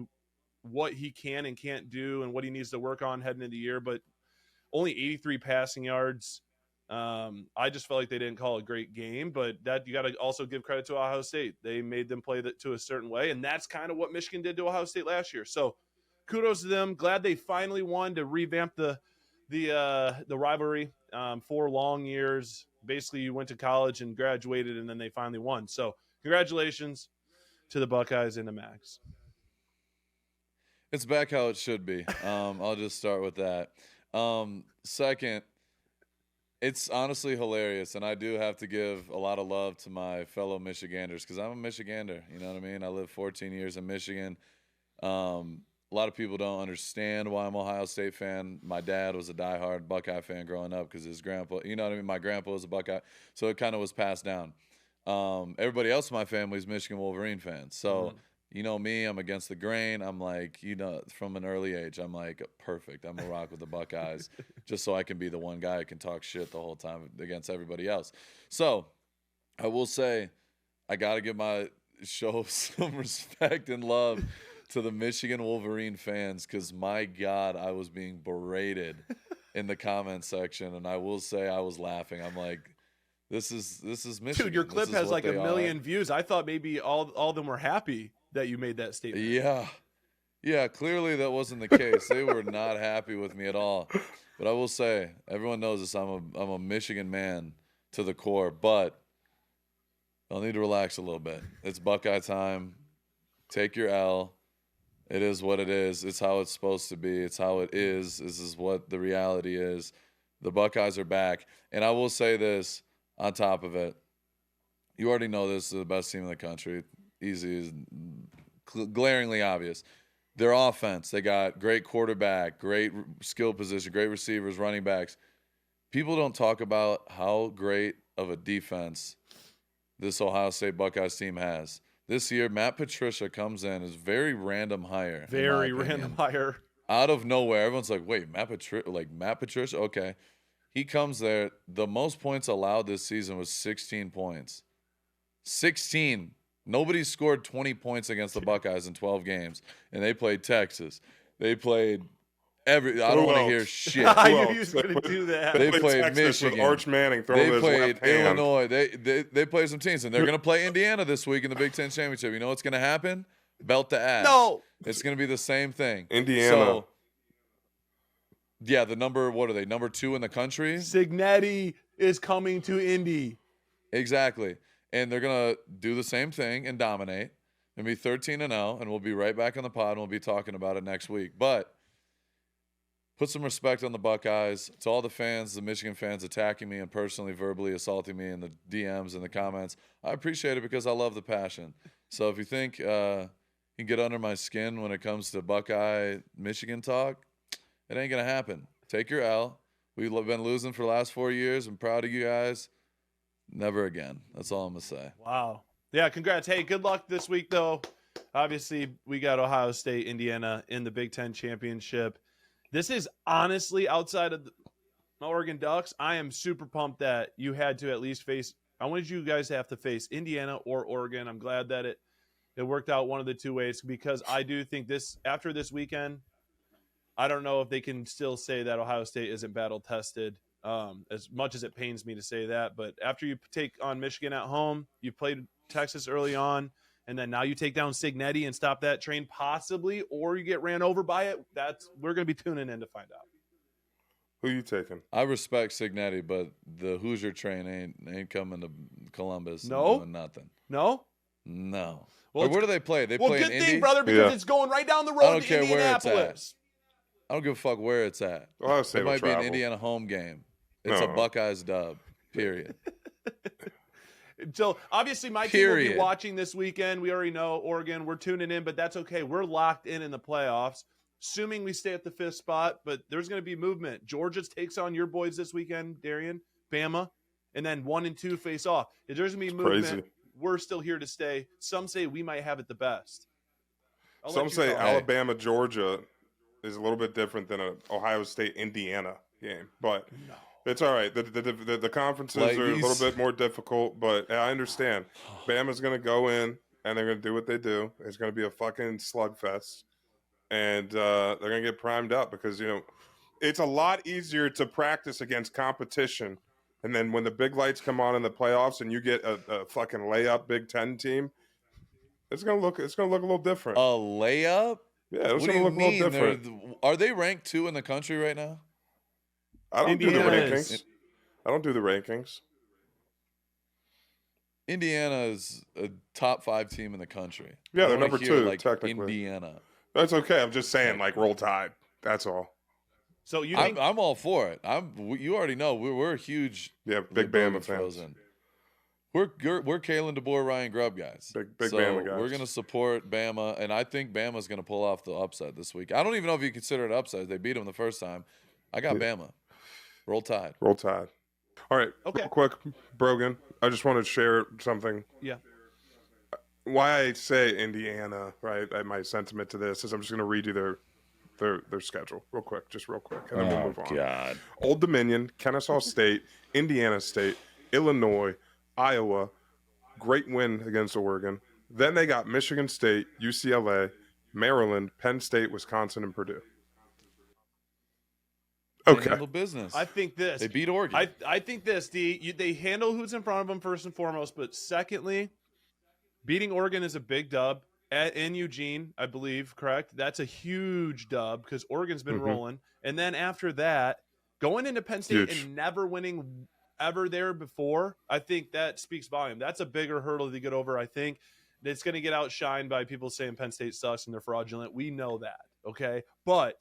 what he can and can't do and what he needs to work on heading into the year. But only 83 passing yards. I just felt like they didn't call a great game. But that you got to also give credit to Ohio State. They made them play that to a certain way, and that's kind of what Michigan did to Ohio State last year. So kudos to them. Glad they finally won to revamp the rivalry. 4 long years. Basically, you went to college and graduated, and then they finally won. So congratulations to the Buckeyes and the Max. It's back how it should be. I'll just start with that. Second, it's honestly hilarious, and I do have to give a lot of love to my fellow Michiganders because I'm a Michigander. You know what I mean? I lived 14 years in Michigan. A lot of people don't understand why I'm an Ohio State fan. My dad was a diehard Buckeye fan growing up because his grandpa, you know what I mean? My grandpa was a Buckeye, so it kind of was passed down. Everybody else in my family is Michigan Wolverine fans. So, you know me, I'm against the grain. I'm like, you know, from an early age, I'm like, perfect. I'm going to rock with the Buckeyes just so I can be the one guy who can talk shit the whole time against everybody else. So, I will say, I got to give my show some respect and love to the Michigan Wolverine fans because, my God, I was being berated in the comment section, and I will say I was laughing. I'm like, this is Michigan. Dude, your clip has like 1 million views. I thought maybe all of them were happy that you made that statement. Yeah, clearly that wasn't the case. They were not happy with me at all. But I will say, everyone knows this, I'm a Michigan man to the core, but I'll need to relax a little bit. It's Buckeye time. Take your L. It is what it is. It's how it's supposed to be. It's how it is. This is what the reality is. The Buckeyes are back. And I will say this on top of it. You already know this is the best team in the country. Easy is glaringly obvious. Their offense, they got great quarterback, great skill position, great receivers, running backs. People don't talk about how great of a defense this Ohio State Buckeyes team has. This year, Matt Patricia comes in as very random hire. Very random hire. Out of nowhere. Everyone's like, wait, Matt Patricia? Okay. He comes there. The most points allowed this season was 16 points. 16. Nobody scored 20 points against the Buckeyes in 12 games. And they played Texas. They played I don't want to hear shit. I knew he was going to do that. They played Texas Michigan. With Arch Manning they played Illinois. They played some teams, and they're going to play Indiana this week in the Big Ten Championship. You know what's going to happen? Belt to ass. No. It's going to be the same thing. Indiana. So, yeah, what are they? Number 2 in the country? Signetti is coming to Indy. Exactly. And they're going to do the same thing and dominate. and be 13-0, and we'll be right back on the pod, and we'll be talking about it next week. But put some respect on the Buckeyes. To all the fans, the Michigan fans attacking me and personally, verbally assaulting me in the DMs and the comments, I appreciate it because I love the passion. So if you think you can get under my skin when it comes to Buckeye Michigan talk, it ain't going to happen. Take your L. We've been losing for the last 4 years. I'm proud of you guys. Never again. That's all I'm going to say. Wow. Yeah, congrats. Hey, good luck this week, though. Obviously, we got Ohio State, Indiana in the Big Ten championship. This is honestly outside of the Oregon Ducks. I am super pumped that you had to at least face – I wanted you guys to have to face Indiana or Oregon. I'm glad that it worked out one of the two ways because I do think after this weekend – I don't know if they can still say that Ohio State isn't battle tested, as much as it pains me to say that. But after you take on Michigan at home, you played Texas early on, and then now you take down Signetti and stop that train possibly, or you get ran over by it. We're going to be tuning in to find out. Who you taking? I respect Signetti, but the Hoosier train ain't coming to Columbus. No? And doing nothing. No? No. Well, Where do they play? They play good in Indy? thing, brother, because it's going right down the road I don't to care where it's Indianapolis. I don't give a fuck where it's at. Ohio State It might will be an travel. Indiana home game. It's No. a Buckeyes dub, period. So, obviously, my team will be Period. watching this weekend. We already know Oregon. We're tuning in, but that's okay. We're locked in the playoffs, assuming we stay at the 5th spot, but there's going to be movement. Georgia takes on your boys this weekend, Darian, Bama, and then 1 and 2 face off. If there's going to be movement, crazy. we're still here to stay. Some say we might have it the best. Some say talk. Alabama, Georgia is a little bit different than an Ohio State, Indiana game, but it's all right. The conferences are a little bit more difficult, but I understand. Bama's going to go in, and they're going to do what they do. It's going to be a fucking slugfest, and they're going to get primed up because, it's a lot easier to practice against competition, and then when the big lights come on in the playoffs and you get a fucking layup Big Ten team, it's going to look a little different. A layup? Yeah, it's What do going to you look a little mean? different. Are they ranked 2 in the country right now? I don't do the Indiana rankings. is. I don't do the rankings. Indiana is a top 5 team in the country. Yeah, I they're wanna number hear, 2, like, technically. Indiana. That's okay. I'm just saying, Roll Tide. That's all. So you think I'm all for it. You already know we're huge. Yeah, big Bama fans. We're Kalen DeBoer, Ryan Grubb guys. Big so Bama guys. We're gonna support Bama, and I think Bama's gonna pull off the upset this week. I don't even know if you consider it upset. They beat them the first time. I got Bama. Roll Tide. Roll Tide. All right. Okay. Real quick, Brogan. I just want to share something. yeah. Why I say Indiana, right? My sentiment to this is I'm just going to read you their schedule real quick, and then we'll move on. God. Old Dominion, Kennesaw State, Indiana State, Illinois, Iowa. Great win against Oregon. Then they got Michigan State, UCLA, Maryland, Penn State, Wisconsin, and Purdue. They Okay. handle business. I think this. They beat Oregon. I think this. They handle who's in front of them first and foremost, but secondly, beating Oregon is a big dub in Eugene, I believe. Correct? That's a huge dub because Oregon's been rolling. And then after that, going into Penn State Huge. and never winning ever there before, I think that speaks volume. That's a bigger hurdle to get over. I think it's going to get outshined by people saying Penn State sucks and they're fraudulent. We know that. Okay, but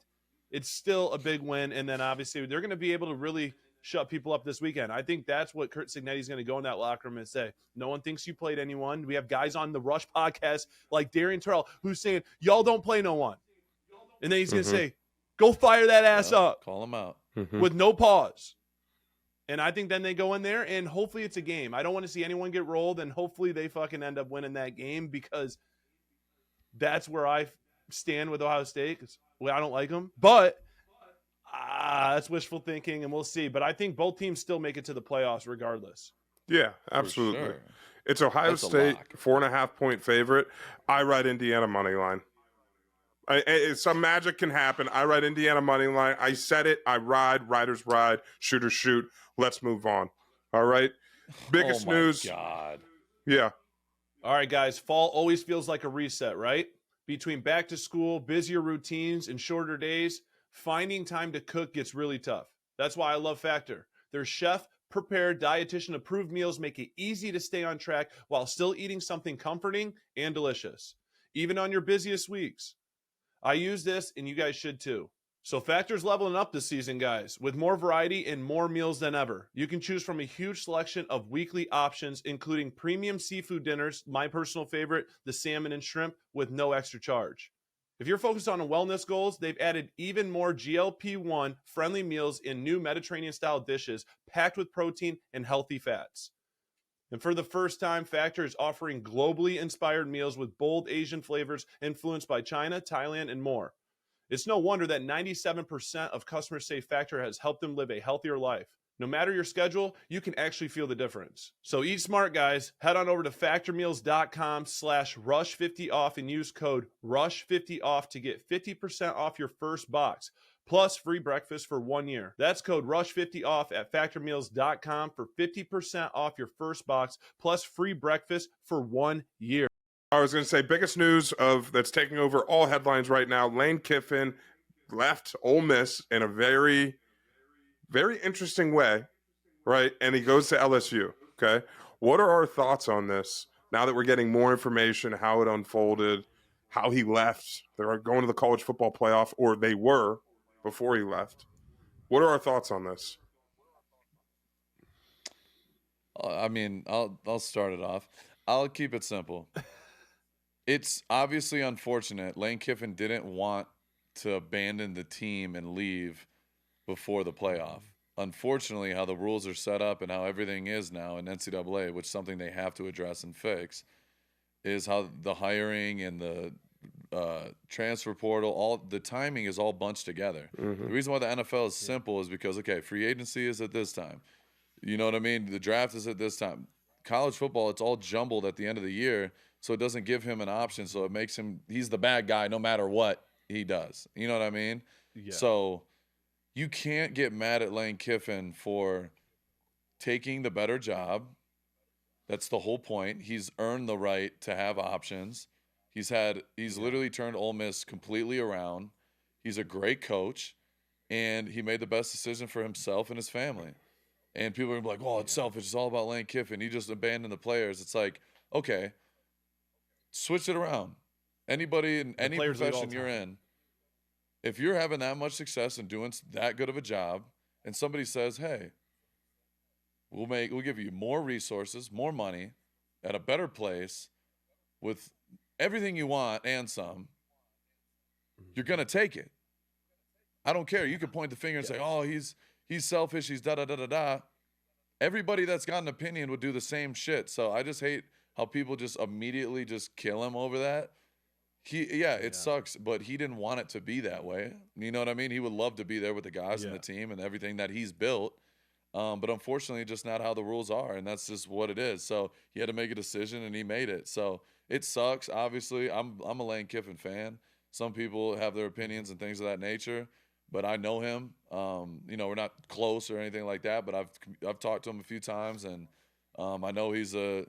it's still a big win, and then obviously they're going to be able to really shut people up this weekend. I think that's what Kurt Signetti's going to go in that locker room and say. No one thinks you played anyone. We have guys on the Rush podcast like Darian Terrell who's saying, y'all don't play no one. And then he's going to say, go fire that ass up Call them out. with no pause. And I think then they go in there, and hopefully it's a game. I don't want to see anyone get rolled, and hopefully they fucking end up winning that game because that's where I stand with Ohio State. 'Cause I don't like them, but that's wishful thinking, and we'll see. But I think both teams still make it to the playoffs regardless. Yeah, absolutely. Sure. It's Ohio That's a State, lock. 4.5-point favorite. I ride Indiana money line. Some magic can happen. I ride Indiana money line. I said it. I ride. Riders ride. Shooters shoot. Let's move on. All right. Biggest Oh my news. God. Yeah. All right, guys. Fall always feels like a reset, right? Between back to school, busier routines, and shorter days, finding time to cook gets really tough. That's why I love Factor. Their chef-prepared, dietitian-approved meals make it easy to stay on track while still eating something comforting and delicious. even on your busiest weeks. I use this, and you guys should too. So Factor's leveling up this season, guys, with more variety and more meals than ever. You can choose from a huge selection of weekly options, including premium seafood dinners, my personal favorite, the salmon and shrimp, with no extra charge. If you're focused on wellness goals, they've added even more GLP-1 friendly meals in new Mediterranean-style dishes packed with protein and healthy fats. And for the first time, Factor is offering globally inspired meals with bold Asian flavors influenced by China, Thailand, and more. It's no wonder that 97% of customers say Factor has helped them live a healthier life. No matter your schedule, you can actually feel the difference. So eat smart, guys. Head on over to factormeals.com/rush50off and use code RUSH50off to get 50% off your first box, plus free breakfast for 1 year. That's code RUSH50off at factormeals.com for 50% off your first box, plus free breakfast for 1 year. I was going to say, biggest news that's taking over all headlines right now. Lane Kiffin left Ole Miss in a very, very interesting way, right? And he goes to LSU, okay? What are our thoughts on this now that we're getting more information, how it unfolded, how he left? They're going to the college football playoff, or they were before he left. What are our thoughts on this? I mean, I'll start it off. I'll keep it simple. It's obviously unfortunate. Lane Kiffin didn't want to abandon the team and leave before the playoff. Unfortunately, how the rules are set up and how everything is now in NCAA, which is something they have to address and fix, is how the hiring and the transfer portal, all the timing is all bunched together. The reason why the NFL is simple is because, okay, free agency is at this time. You know what I mean? The draft is at this time. College football, it's all jumbled at the end of the year, so it doesn't give him an option. So it makes him, he's the bad guy no matter what he does. You know what I mean? Yeah. So you can't get mad at Lane Kiffin for taking the better job. That's the whole point. He's earned the right to have options. He's literally turned Ole Miss completely around. He's a great coach, and he made the best decision for himself and his family. And people are gonna be like, "Oh, it's selfish. It's all about Lane Kiffin. He just abandoned the players." It's like, okay, switch it around. Anybody in any profession you're in, if you're having that much success and doing that good of a job, and somebody says, "Hey, we'll give you more resources, more money, at a better place, with everything you want and some," you're gonna take it. I don't care. You could point the finger and say, "Oh, he's selfish. He's da da da da da." Everybody that's got an opinion would do the same shit. So I just hate how people just immediately just kill him over that. It sucks, but he didn't want it to be that way. You know what I mean? He would love to be there with the guys and the team and everything that he's built. But unfortunately, just not how the rules are, and that's just what it is. So he had to make a decision, and he made it. So it sucks. Obviously, I'm a Lane Kiffin fan. Some people have their opinions and things of that nature, but I know him. We're not close or anything like that, but I've talked to him a few times, and I know he's a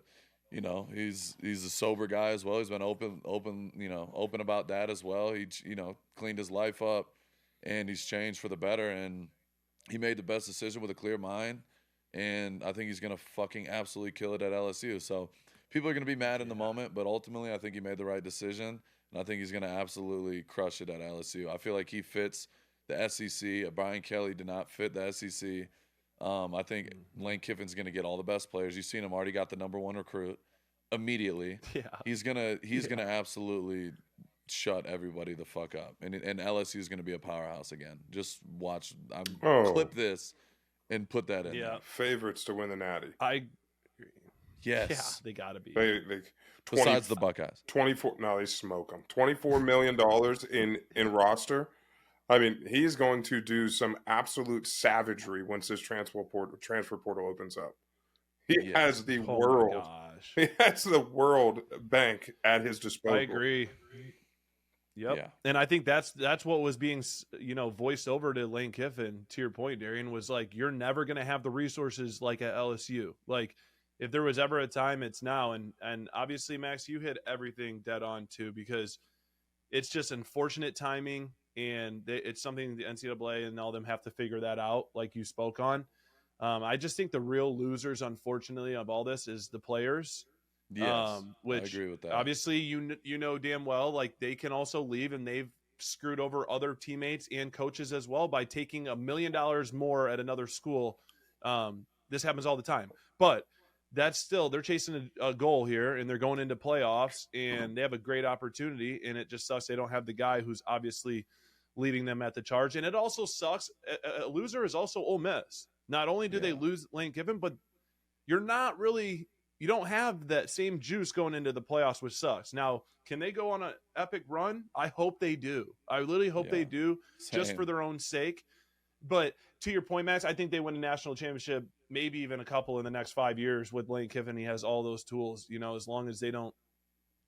sober guy as well. He's been open about that as well. He cleaned his life up, and he's changed for the better, and he made the best decision with a clear mind, and I think he's going to fucking absolutely kill it at LSU. So people are going to be mad in the moment, but ultimately I think he made the right decision, and I think he's going to absolutely crush it at LSU. I feel like he fits the SEC. Brian Kelly did not fit the SEC. I think Lane Kiffin's going to get all the best players. You've seen him already got the #1 recruit immediately. Yeah. He's gonna absolutely shut everybody the fuck up, and LSU is going to be a powerhouse again. Just watch. Clip this and put that in. Yeah, favorites to win the Natty. Yes, they got to be. Besides the Buckeyes, 24. No, they smoke them. $24 million in roster. I mean, he's going to do some absolute savagery once this transfer portal opens up. He has the world. He has the world bank at his disposal. I agree. Yep. Yeah. And I think that's what was being, voiced over to Lane Kiffin, to your point, Darian, was like, you're never going to have the resources like at LSU. Like, if there was ever a time, it's now. And obviously, Max, you hit everything dead on too, because it's just unfortunate timing, and it's something the NCAA and all them have to figure that out, like you spoke on. I just think the real losers, unfortunately, of all this is the players. Yes, Which I agree with that. obviously you know damn well, like they can also leave, and they've screwed over other teammates and coaches as well by taking $1 million more at another school. This happens all the time, but that's still, they're chasing a goal here, and they're going into playoffs, and they have a great opportunity, and it just sucks they don't have the guy who's obviously leading them at the charge. And it also sucks. A loser is also Ole Miss. Not only do they lose Lane Kiffin, but you don't have that same juice going into the playoffs, which sucks. Now, can they go on an epic run? I hope they do. I literally hope they do, just for their own sake. But to your point, Max, I think they win a national championship, maybe even a couple in the next 5 years with Lane Kiffin. He has all those tools, as long as they don't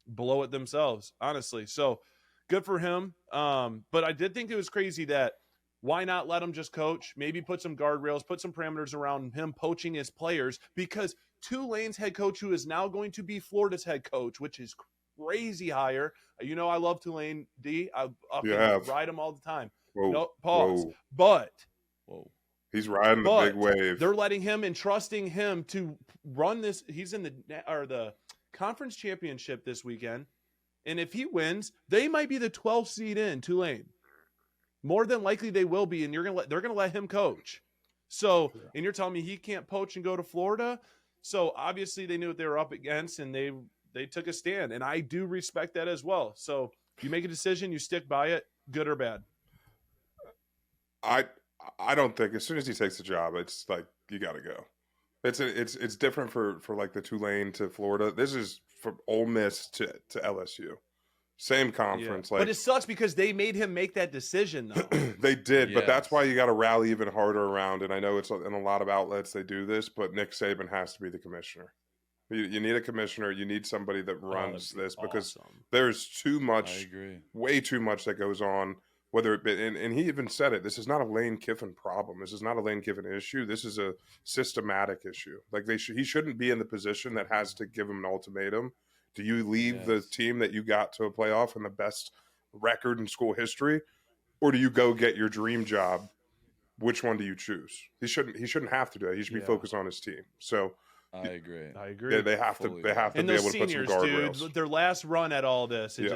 blow it themselves, honestly. So good for him. But I did think it was crazy that why not let him just coach? Maybe put some guardrails, put some parameters around him poaching his players, because Tulane's head coach, who is now going to be Florida's head coach, which is crazy hire. I love Tulane, D. I ride him all the time. Whoa, no, pause. Whoa. But he's riding the big wave. They're letting him and trusting him to run this. He's in the conference championship this weekend. And if he wins, they might be the 12th seed in Tulane. More than likely they will be, and they're going to let him coach. So, and you're telling me he can't poach and go to Florida? So obviously they knew what they were up against, and they took a stand, and I do respect that as well. So you make a decision, you stick by it, good or bad. I don't think as soon as he takes the job, it's like you got to go. It's different for like the Tulane to Florida. This is from Ole Miss to LSU, same conference. Yeah. But it sucks because they made him make that decision, though. They did, but that's why you got to rally even harder around. And I know it's in a lot of outlets they do this, but Nick Saban has to be the commissioner. You need a commissioner. You need somebody that runs this because there's too much, way too much that goes on. Whether it be, and he even said it, this is not a Lane Kiffin problem. This is not a Lane Kiffin issue. This is a systematic issue. Like he shouldn't be in the position that has to give him an ultimatum. Do you leave the team that you got to a playoff and the best record in school history, or do you go get your dream job? Which one do you choose? He shouldn't have to do it. He should be focused on his team. So I agree. Yeah, they have to be able to put some guardrails. Dude, their last run at all this, it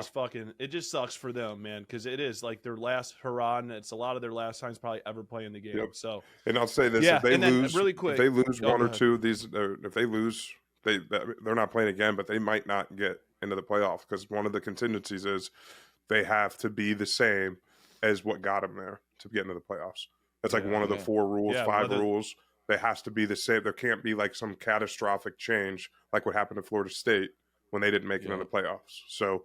just sucks for them, man, because it is like their last hurrah, and it's a lot of their last times probably ever playing the game. Yep. So, and I'll say this: if they lose, really quick, if they lose one or two, if they lose, they're not playing again, but they might not get into the playoffs because one of the contingencies is they have to be the same as what got them there to get into the playoffs. That's like one of the 4 rules, 5 rules. They has to be the same. There can't be like some catastrophic change like what happened to Florida State when they didn't make it in the playoffs. So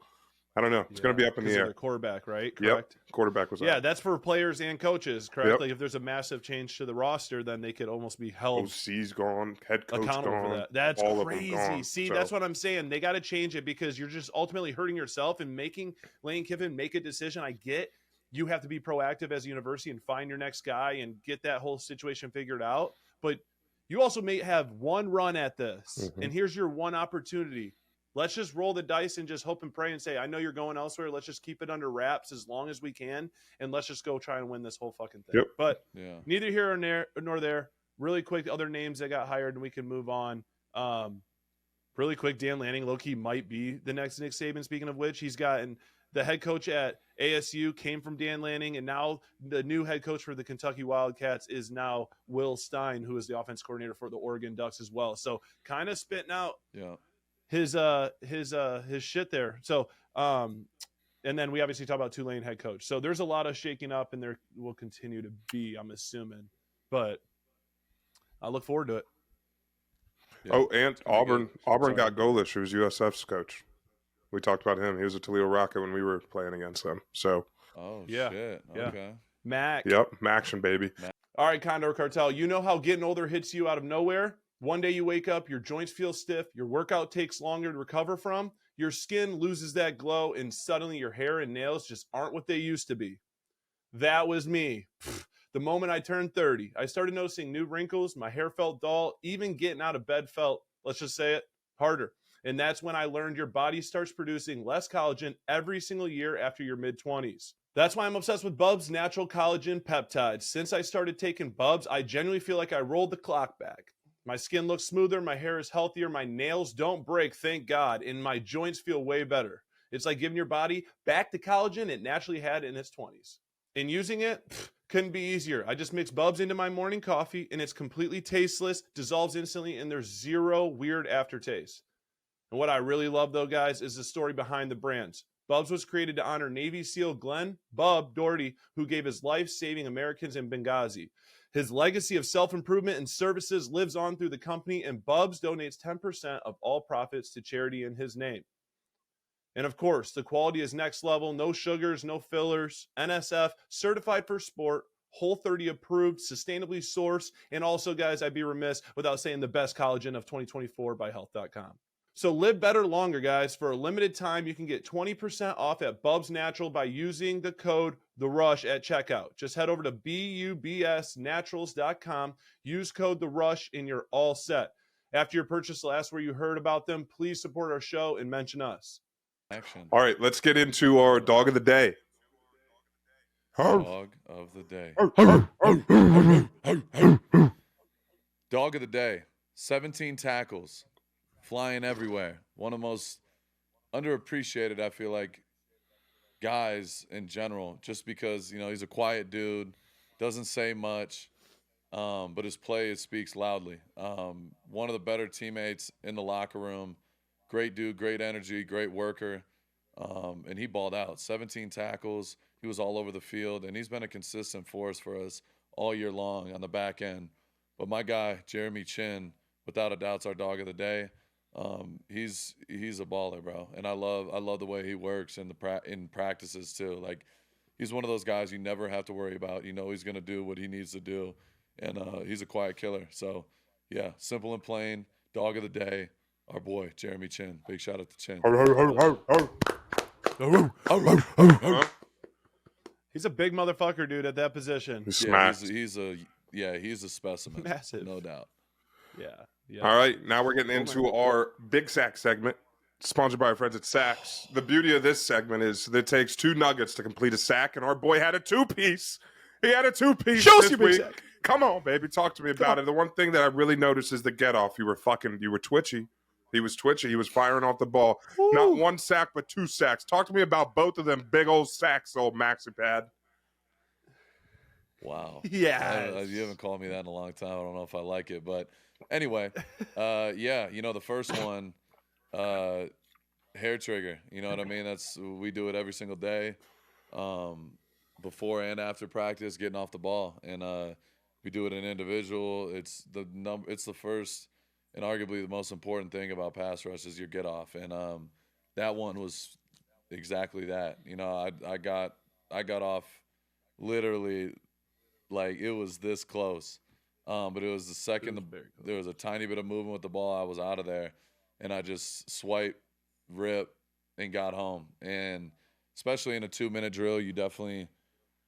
I don't know. It's going to be up in the air. The quarterback, right? Correct. Yep. Quarterback was out. That's for players and coaches, correct? Yep. Like if there's a massive change to the roster, then they could almost be held OC's gone, head coach accountable gone, for that. That's crazy. Gone, See, that's what I'm saying. They got to change it because you're just ultimately hurting yourself and making Lane Kiffin make a decision. I get you have to be proactive as a university and find your next guy and get that whole situation figured out. But you also may have one run at this, and here's your one opportunity. Let's just roll the dice and just hope and pray and say, I know you're going elsewhere. Let's just keep it under wraps as long as we can, and let's just go try and win this whole fucking thing. Yep. But neither here nor there. Really quick, other names that got hired, and we can move on. Really quick, Dan Lanning, low-key might be the next Nick Saban. Speaking of which, he's gotten the head coach at ASU came from Dan Lanning, and now the new head coach for the Kentucky Wildcats is now Will Stein, who is the offense coordinator for the Oregon Ducks as well. So kind of spitting out his shit there. So and then we obviously talk about Tulane head coach. So there's a lot of shaking up, and there will continue to be, I'm assuming. But I look forward to it. Yeah. Oh, and Auburn got Golish, who was USF's coach. We talked about him. He was a Toledo Rocket when we were playing against them. So, shit. Okay. Mac. Yep, Maxtion, baby. All right, Condor Cartel. You know how getting older hits you out of nowhere? One day you wake up, your joints feel stiff, your workout takes longer to recover from, your skin loses that glow, and suddenly your hair and nails just aren't what they used to be. That was me. The moment I turned 30, I started noticing new wrinkles, my hair felt dull, even getting out of bed felt, let's just say it, harder. And that's when I learned your body starts producing less collagen every single year after your mid-20s. That's why I'm obsessed with Bubs Natural Collagen Peptides. Since I started taking Bubs, I genuinely feel like I rolled the clock back. My skin looks smoother, my hair is healthier, my nails don't break, thank God, and my joints feel way better. It's like giving your body back the collagen it naturally had in its 20s. And using it, couldn't be easier. I just mix Bubs into my morning coffee, and it's completely tasteless, dissolves instantly, and there's zero weird aftertaste. And what I really love, though, guys, is the story behind the brands. Bubs was created to honor Navy SEAL Glenn Bub Doherty, who gave his life saving Americans in Benghazi. His legacy of self-improvement and services lives on through the company, and Bubs donates 10% of all profits to charity in his name. And of course, the quality is next level. No sugars, no fillers, NSF, certified for sport, Whole30 approved, sustainably sourced, and also, guys, I'd be remiss without saying the best collagen of 2024 by Health.com. So live better longer, guys. For a limited time, you can get 20% off at Bubs Natural by using the code THERUSH at checkout. Just head over to BUBSnaturals.com, use code THERUSH, and you're all set. After your purchase lasts where you heard about them, please support our show and mention us. Action. All right, let's get into our dog of the day. Dog of the day. Dog of the day. 17 tackles. Flying everywhere. One of the most underappreciated, I feel like, guys in general, just because, you know, he's a quiet dude, doesn't say much, but his play speaks loudly. One of the better teammates in the locker room. Great dude, great energy, great worker, and he balled out. 17 tackles. He was all over the field, and he's been a consistent force for us all year long on the back end. But my guy, Jeremy Chin, without a doubt, is our dog of the day. He's a baller, bro, and I love the way he works in practices too. Like, he's one of those guys you never have to worry about. You know he's gonna do what he needs to do, and he's a quiet killer. So, yeah, simple and plain. Dog of the day, our boy Jeremy Chin. Big shout out to Chin. He's a big motherfucker, dude, at that position. Yeah, he's a specimen. Massive. No doubt. Yeah. All right, now we're getting into our Big Sack segment, sponsored by our friends at Sacks. The beauty of this segment is that it takes 2 nuggets to complete a sack, and our boy had a 2-piece. He had a 2-piece Show us this your Big week. Sack. Come on, baby, talk to me about it. The one thing that I really noticed is the get off. You were twitchy. He was twitchy. He was firing off the ball. Woo. Not 1 sack, but 2 sacks. Talk to me about both of them big old sacks, old Maxi Pad. Wow. Yeah. You haven't called me that in a long time. I don't know if I like it, but anyway, yeah, you know, the first one, hair trigger, you know what I mean? We do it every single day, before and after practice, getting off the ball. And, we do it in individual. It's the first and arguably the most important thing about pass rush is your get off. And, that one was exactly that. You know, I got off literally like it was this close. But it was the second there was a tiny bit of movement with the ball, I was out of there, and I just swipe, rip, and got home. And especially in a 2-minute drill,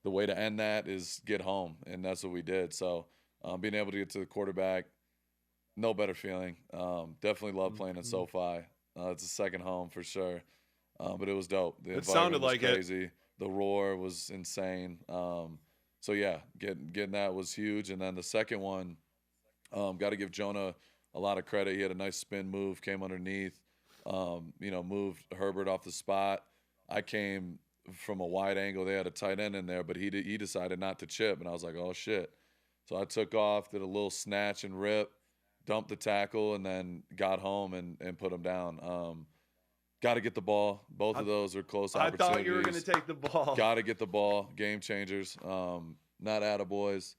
the way to end that is get home, and that's what we did. So being able to get to the quarterback, no better feeling. Definitely love playing at SoFi. It's a second home for sure. But it was dope. The It sounded environment was like crazy. it. The roar was insane. So yeah, getting that was huge. And then the second one, got to give Jonah a lot of credit. He had a nice spin move, came underneath, moved Herbert off the spot. I came from a wide angle. They had a tight end in there, but he decided not to chip, and I was like, oh shit. So I took off, did a little snatch and rip, dumped the tackle, and then got home and put him down. Got to get the ball. Both of those are close opportunities. I thought you were going to take the ball. Got to get the ball. Game changers. Not attaboys,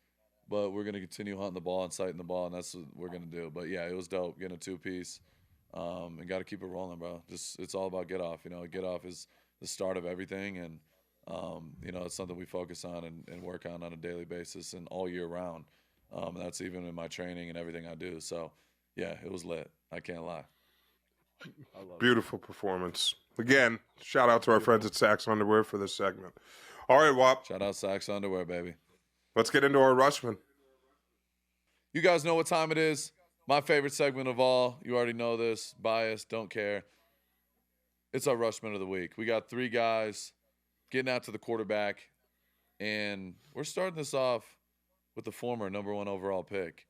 but we're going to continue hunting the ball and sighting the ball, and that's what we're going to do. But, yeah, it was dope getting a 2-piece. And got to keep it rolling, bro. It's all about get off. You know, get off is the start of everything, and, it's something we focus on and work on a daily basis and all year round. And that's even in my training and everything I do. So, yeah, it was lit. I can't lie. Beautiful performance. Again, shout out to our friends at Sacks Underwear for this segment. All right, Wap. Shout out Sacks Underwear, baby. Let's get into our Rushman. You guys know what time it is. My favorite segment of all. You already know this. Biased, don't care. It's our Rushman of the week. We got 3 guys getting out to the quarterback, and we're starting this off with the former number 1 overall pick.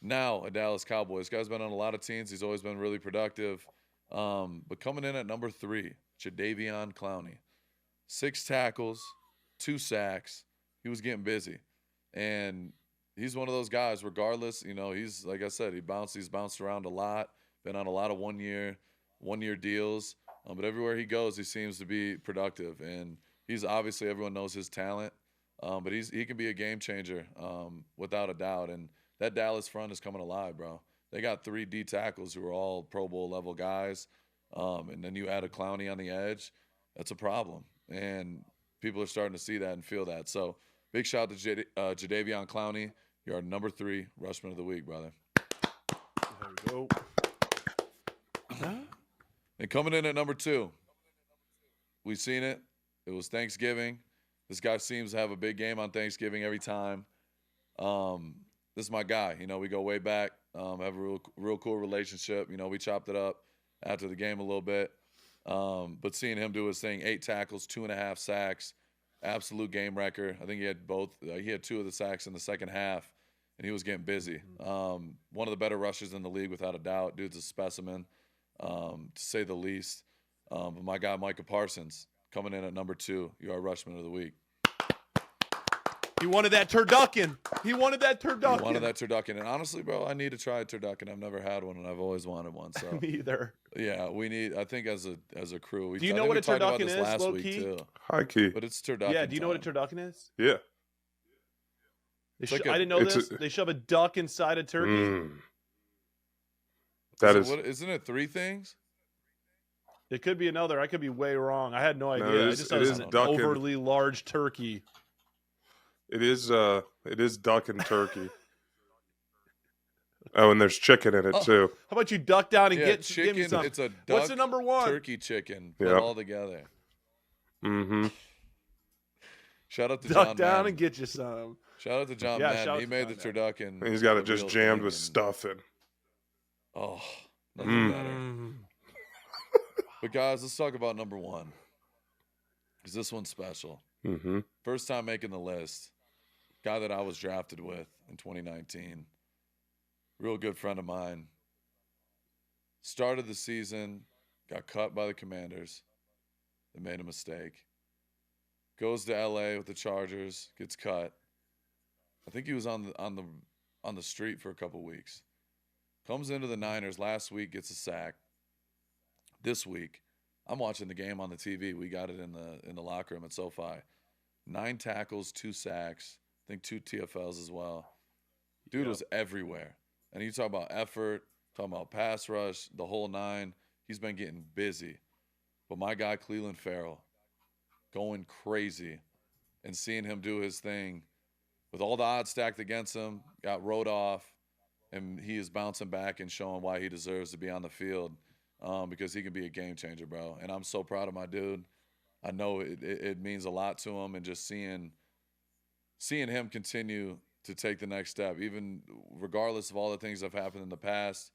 now a Dallas Cowboy. This guy's been on a lot of teams. He's always been really productive. But coming in at number 3, Jadeveon Clowney. 6 tackles, 2 sacks. He was getting busy. And he's one of those guys, regardless, he's, like I said, he's bounced around a lot, been on a lot of one-year deals. But everywhere he goes, he seems to be productive. And he's obviously, everyone knows his talent. But he can be a game changer without a doubt. And that Dallas front is coming alive, bro. They got 3 D tackles who are all Pro Bowl level guys. And then you add a Clowney on the edge. That's a problem. And people are starting to see that and feel that. So big shout out to Jadeveon Clowney. You're our number 3 rushman of the week, brother. There we go. And coming in at number 2, we've seen it. It was Thanksgiving. This guy seems to have a big game on Thanksgiving every time. This is my guy. We go way back. Have a real cool relationship. We chopped it up after the game a little bit. But seeing him do his thing, 8 tackles, 2.5 sacks, absolute game wrecker. I think he had both. He had 2 of the sacks in the second half, and he was getting busy. One of the better rushers in the league, without a doubt. Dude's a specimen, to say the least. But my guy, Micah Parsons, coming in at number 2. You are rushman of the week. He wanted that turducken. He wanted that turducken. And honestly, bro, I need to try a turducken. I've never had one, and I've always wanted one. So Me either. Yeah, we need. I think as a crew. Do you know what a turducken is, last low week key? too. High key. But it's turducken. Yeah. Do you know time. what a turducken is? Yeah. I didn't know this. They shove a duck inside a turkey. Isn't it 3 things? It could be another. I could be way wrong. I had no idea. it I is- just thought it it was is an duck and- overly large turkey. It is duck and turkey. Oh, and there's chicken in it too. How about you duck down and give chicken. me some? It's a duck, What's the number 1? turkey chicken put Yep. all together. Mm-hmm. Shout out to Duck John down Madden. and get you some. Shout out to John Yeah, Madden. shout out He to made the John turducken. He's got a it just real jammed thing, with and- stuffing. Oh, nothing better. But guys, let's talk about number 1, because this one's special. Mm-hmm. First time making the list. Guy that I was drafted with in 2019. Real good friend of mine. Started the season, got cut by the Commanders. They made a mistake. Goes to LA with the Chargers, gets cut. I think he was on the street for a couple weeks. Comes into the Niners last week, gets a sack. This week, I'm watching the game on the TV. We got it in the locker room at SoFi. 9 tackles, 2 sacks. I think 2 TFLs as well. Dude was everywhere. And you talk about effort, talking about pass rush, the whole 9. He's been getting busy. But my guy, Cleveland Farrell, going crazy. And seeing him do his thing with all the odds stacked against him, got rode off. And he is bouncing back and showing why he deserves to be on the field, because he can be a game changer, bro. And I'm so proud of my dude. I know it means a lot to him, and just seeing him continue to take the next step, even regardless of all the things that have happened in the past,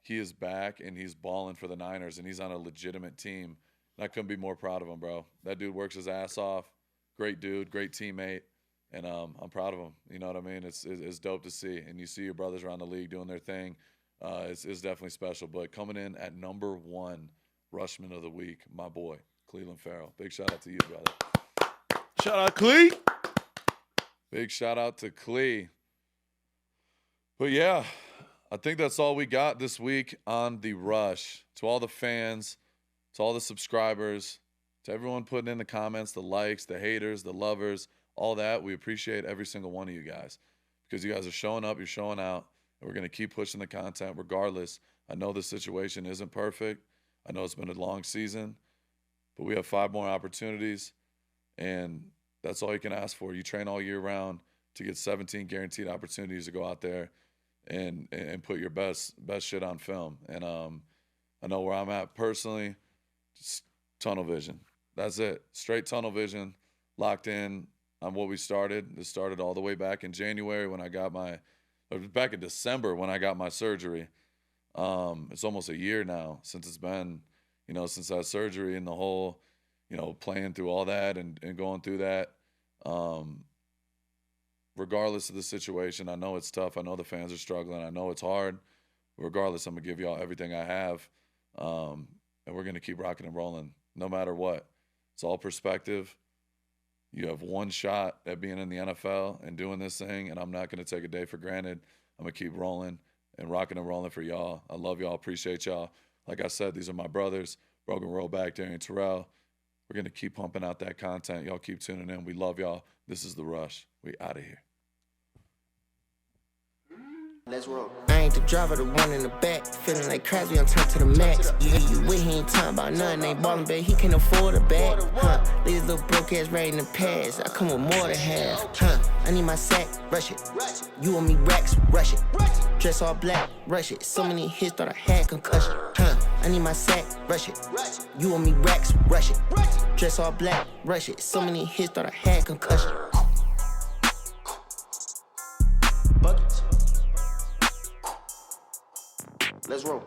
he is back and he's balling for the Niners, and he's on a legitimate team. And I couldn't be more proud of him, bro. That dude works his ass off. Great dude, great teammate. And I'm proud of him. You know what I mean? It's dope to see. And you see your brothers around the league doing their thing. It's definitely special. But coming in at number 1 rushman of the week, my boy, Cleveland Farrell. Big shout out to you, brother. Shout out, Clee. Big shout out to Clee. But yeah, I think that's all we got this week on The Rush. To all the fans, to all the subscribers, to everyone putting in the comments, the likes, the haters, the lovers, all that, we appreciate every single one of you guys, because you guys are showing up, you're showing out, and we're going to keep pushing the content regardless. I know the situation isn't perfect. I know it's been a long season, but we have 5 more opportunities, and that's all you can ask for. You train all year round to get 17 guaranteed opportunities to go out there and put your best shit on film. And I know where I'm at personally, just tunnel vision. That's it. Straight tunnel vision, locked in on what we started. This started all the way back in January when I got back in December when I got my surgery. It's almost a year now since it's been, since that surgery, and the whole, playing through all that and going through that. regardless of the situation, I know it's tough. I know the fans are struggling. I know it's hard. Regardless, I'm going to give y'all everything I have. And we're going to keep rocking and rolling no matter what. It's all perspective. You have one shot at being in the NFL and doing this thing, and I'm not going to take a day for granted. I'm going to keep rolling and rocking and rolling for y'all. I love y'all. Appreciate y'all. Like I said, these are my brothers, Brogan Rollback, Darian Terrell. We're going to keep pumping out that content. Y'all keep tuning in. We love y'all. This is The Rush. We out of here. Let's roll. I ain't the driver, the one in the back. Feeling like Crosby, I'm turned to the max. You with, he ain't talking about nothing. Ain't ballin', babe, he can't afford a bag. These little broke ass ready to pass. I come with more than half. I need my sack, rush it. You owe me racks, rush it. Dress all black, rush it. So many hits, thought I had concussion. I need my sack, rush it. You owe me racks, rush it. Dress all black, rush it. So many hits, thought I had concussion. Buckets. Let's roll.